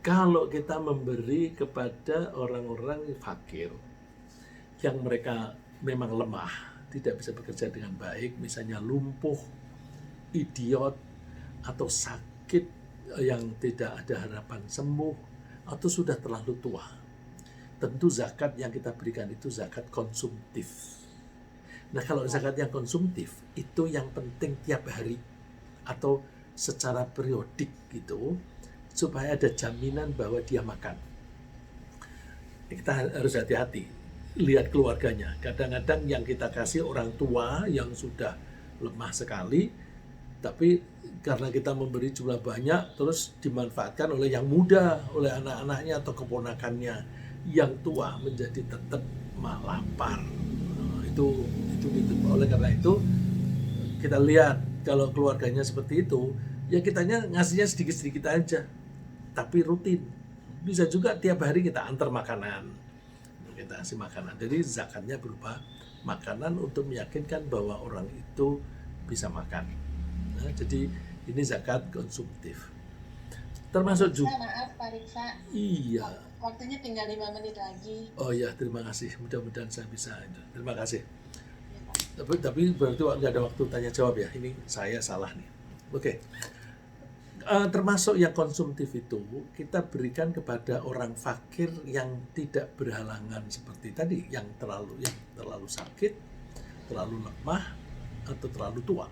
Kalau kita memberi kepada orang-orang fakir yang mereka memang lemah, tidak bisa bekerja dengan baik, misalnya lumpuh, idiot, atau sakit yang tidak ada harapan sembuh, atau sudah terlalu tua, tentu zakat yang kita berikan itu zakat konsumtif. Nah, kalau zakat yang konsumtif itu yang penting tiap hari atau secara periodik gitu, supaya ada jaminan bahwa dia makan. Kita harus hati-hati. Lihat keluarganya. Kadang-kadang yang kita kasih orang tua yang sudah lemah sekali, tapi karena kita memberi jumlah banyak, terus dimanfaatkan oleh yang muda, oleh anak-anaknya atau keponakannya. Yang tua menjadi tetap lapar. Itu. Oleh karena itu, kita lihat kalau keluarganya seperti itu, ya kitanya ngasihnya sedikit-sedikit aja, tapi rutin. Bisa juga tiap hari kita antar makanan. Kita kasih makanan. Jadi zakatnya berupa makanan untuk meyakinkan bahwa orang itu bisa makan. Nah, jadi ini zakat konsumtif. Termasuk juga. Maaf Pak Riksa. Iya. Waktunya tinggal 5 menit lagi. Oh ya, terima kasih. Mudah-mudahan saya bisa. Terima kasih. Ya, tapi berarti nggak ada waktu tanya jawab ya. Ini saya salah nih. Oke. Termasuk yang konsumtif itu kita berikan kepada orang fakir yang tidak berhalangan seperti tadi, yang terlalu sakit, terlalu lemah, atau terlalu tua.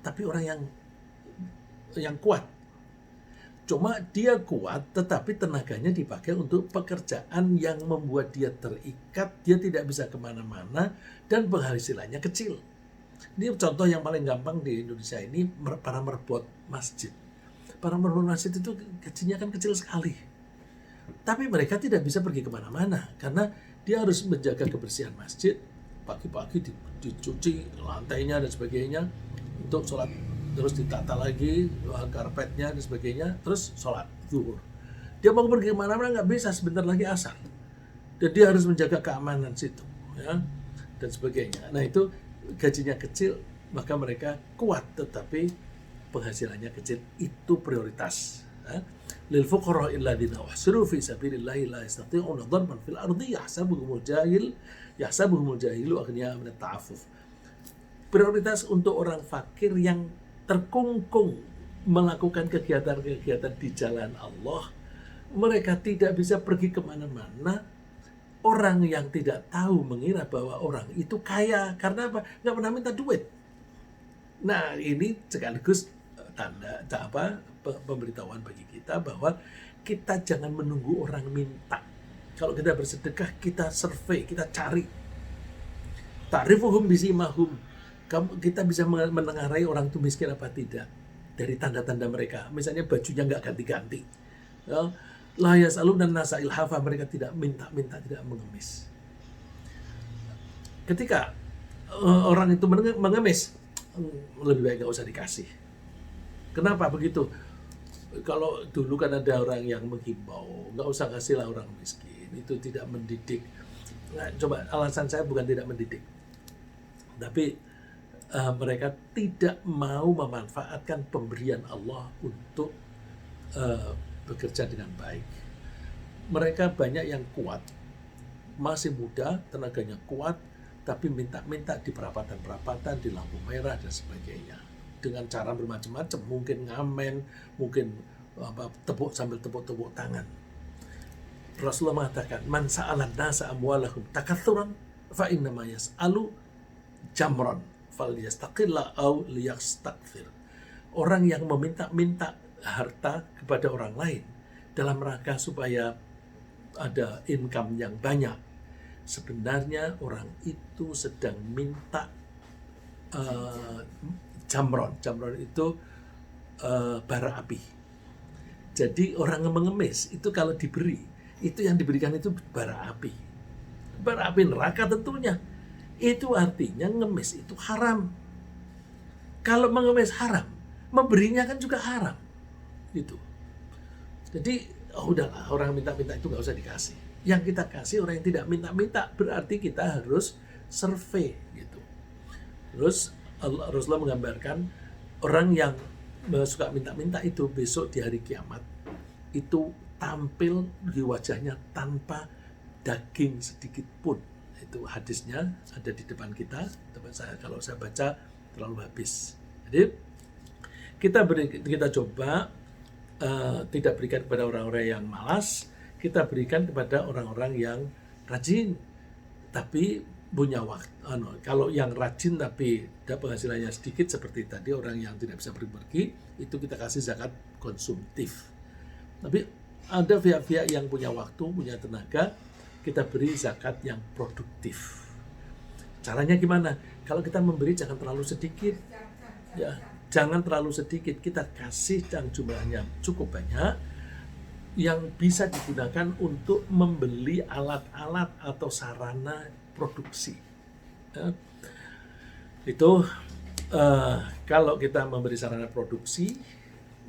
Tapi orang yang kuat. Cuma dia kuat, tetapi tenaganya dipakai untuk pekerjaan yang membuat dia terikat, dia tidak bisa kemana-mana, dan penghasilannya kecil. Ini contoh yang paling gampang di Indonesia ini, para merbot masjid. Para merbot masjid itu gajinya kan kecil sekali. Tapi mereka tidak bisa pergi kemana-mana, karena dia harus menjaga kebersihan masjid, pagi-pagi dicuci lantainya dan sebagainya, untuk sholat, terus ditata lagi karpetnya dan sebagainya, terus sholat zuhur. Dia mau pergi kemana-mana nggak bisa, sebentar lagi asar. Dan dia harus menjaga keamanan situ, ya, dan sebagainya. Nah itu gajinya kecil, maka mereka kuat, tetapi penghasilannya kecil. Itu prioritas. Lil fuqara alladziina uhsiru fi sabilillahi la yastati'una darban fil ardi yahsabuhumul jahilu aghniya min at-ta'affuf. Prioritas untuk orang fakir yang terkungkung melakukan kegiatan-kegiatan di jalan Allah, mereka tidak bisa pergi kemana-mana. Orang yang tidak tahu mengira bahwa orang itu kaya. Karena apa? Nggak pernah minta duit. Nah, ini sekaligus tanda pemberitahuan bagi kita bahwa kita jangan menunggu orang minta. Kalau kita bersedekah, kita survei, kita cari. Ta'rifuhum bisimahum. Kita bisa menengarai orang itu miskin apa tidak dari tanda-tanda mereka. Misalnya bajunya nggak ganti-ganti. Ya. La yas'aluna nasa ilhafa, mereka tidak minta-minta, tidak mengemis. Ketika orang itu mengemis, lebih baik nggak usah dikasih. Kenapa begitu? Kalau dulu kan ada orang yang menghimbau, nggak usah kasihlah orang miskin, itu tidak mendidik. Nah, coba alasan saya bukan tidak mendidik, tapi mereka tidak mau memanfaatkan pemberian Allah untuk bekerja dengan baik. Mereka banyak yang kuat, masih muda, tenaganya kuat, tapi minta-minta di perapatan-perapatan, di lampu merah dan sebagainya. Dengan cara bermacam-macam, mungkin ngamen, mungkin tepuk sambil tepuk-tepuk tangan. Rasulullah mengatakan, man sa'alan nasa amwalahum takatsuran fa innama yas'alu jamran falyastaqilla aw liyastakthir. Orang yang meminta-minta harta kepada orang lain dalam rangka supaya ada income yang banyak, sebenarnya orang itu sedang minta jamron. Jamron itu bara api. Jadi orang yang mengemis itu kalau diberi, itu yang diberikan itu bara api. Bara api neraka tentunya. Itu artinya ngemis itu haram. Kalau mengemis haram, memberinya kan juga haram. Gitu. Jadi udahlah, orang minta-minta itu nggak usah dikasih. Yang kita kasih orang yang tidak minta-minta, berarti kita harus survei gitu. Terus Rasulullah menggambarkan orang yang suka minta-minta itu besok di hari kiamat itu tampil di wajahnya tanpa daging sedikit pun. Itu hadisnya ada di depan kita. Kalau saya baca terlalu habis. Jadi kita coba tidak berikan kepada orang-orang yang malas, kita berikan kepada orang-orang yang rajin tapi punya waktu. Kalau yang rajin tapi penghasilannya sedikit seperti tadi orang yang tidak bisa pergi, itu kita kasih zakat konsumtif. Tapi ada pihak-pihak yang punya waktu, punya tenaga, kita beri zakat yang produktif. Caranya gimana? Kalau kita memberi jangan terlalu sedikit, ya. Jangan terlalu sedikit, kita kasih yang jumlahnya cukup banyak yang bisa digunakan untuk membeli alat-alat atau sarana produksi. Ya. Itu kalau kita memberi sarana produksi,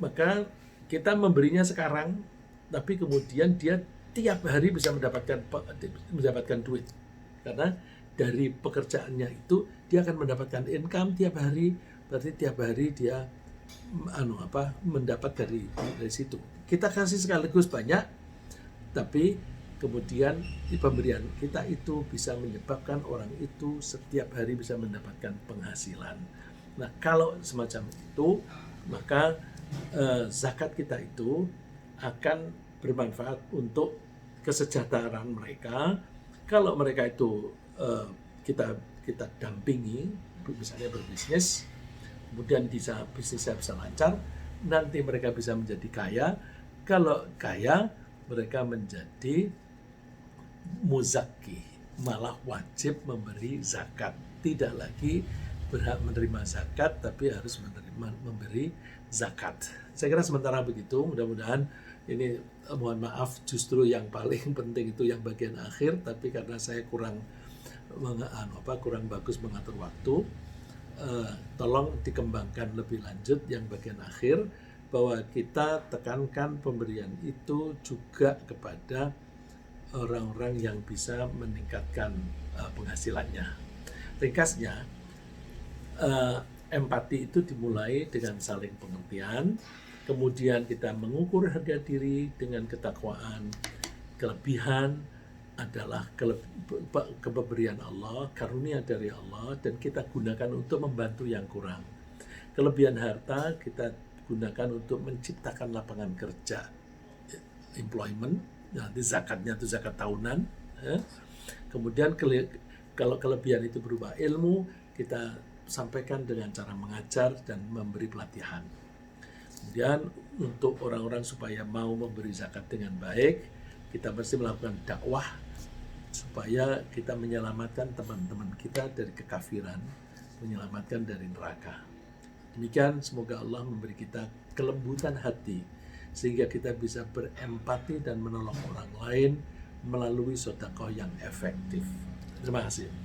maka kita memberinya sekarang, tapi kemudian dia tiap hari bisa mendapatkan duit. Karena dari pekerjaannya itu dia akan mendapatkan income tiap hari. Berarti tiap hari dia mendapat dari situ. Kita kasih sekaligus banyak, tapi kemudian di pemberian kita itu bisa menyebabkan orang itu setiap hari bisa mendapatkan penghasilan. Nah, kalau semacam itu, maka zakat kita itu akan bermanfaat untuk kesejahteraan mereka. Kalau mereka itu kita dampingi, misalnya berbisnis, kemudian bisnisnya bisa lancar, nanti mereka bisa menjadi kaya. Kalau kaya, mereka menjadi muzaki, malah wajib memberi zakat. Tidak lagi berhak menerima zakat, tapi harus memberi zakat. Saya kira sementara begitu, mudah-mudahan ini, mohon maaf, justru yang paling penting itu yang bagian akhir, tapi karena saya kurang bagus mengatur waktu, tolong dikembangkan lebih lanjut yang bagian akhir, bahwa kita tekankan pemberian itu juga kepada orang-orang yang bisa meningkatkan penghasilannya. Ringkasnya, empati itu dimulai dengan saling pengertian, kemudian kita mengukur harga diri dengan ketakwaan. Kelebihan adalah kepemberian Allah, karunia dari Allah, dan kita gunakan untuk membantu yang kurang. Kelebihan harta kita gunakan untuk menciptakan lapangan kerja, employment. Nanti zakatnya itu zakat tahunan. Kemudian kalau kelebihan itu berupa ilmu, kita sampaikan dengan cara mengajar dan memberi pelatihan. Kemudian untuk orang-orang supaya mau memberi zakat dengan baik, kita mesti melakukan dakwah supaya kita menyelamatkan teman-teman kita dari kekafiran, menyelamatkan dari neraka. Demikian, semoga Allah memberi kita kelembutan hati sehingga kita bisa berempati dan menolong orang lain melalui sedekah yang efektif. Terima kasih.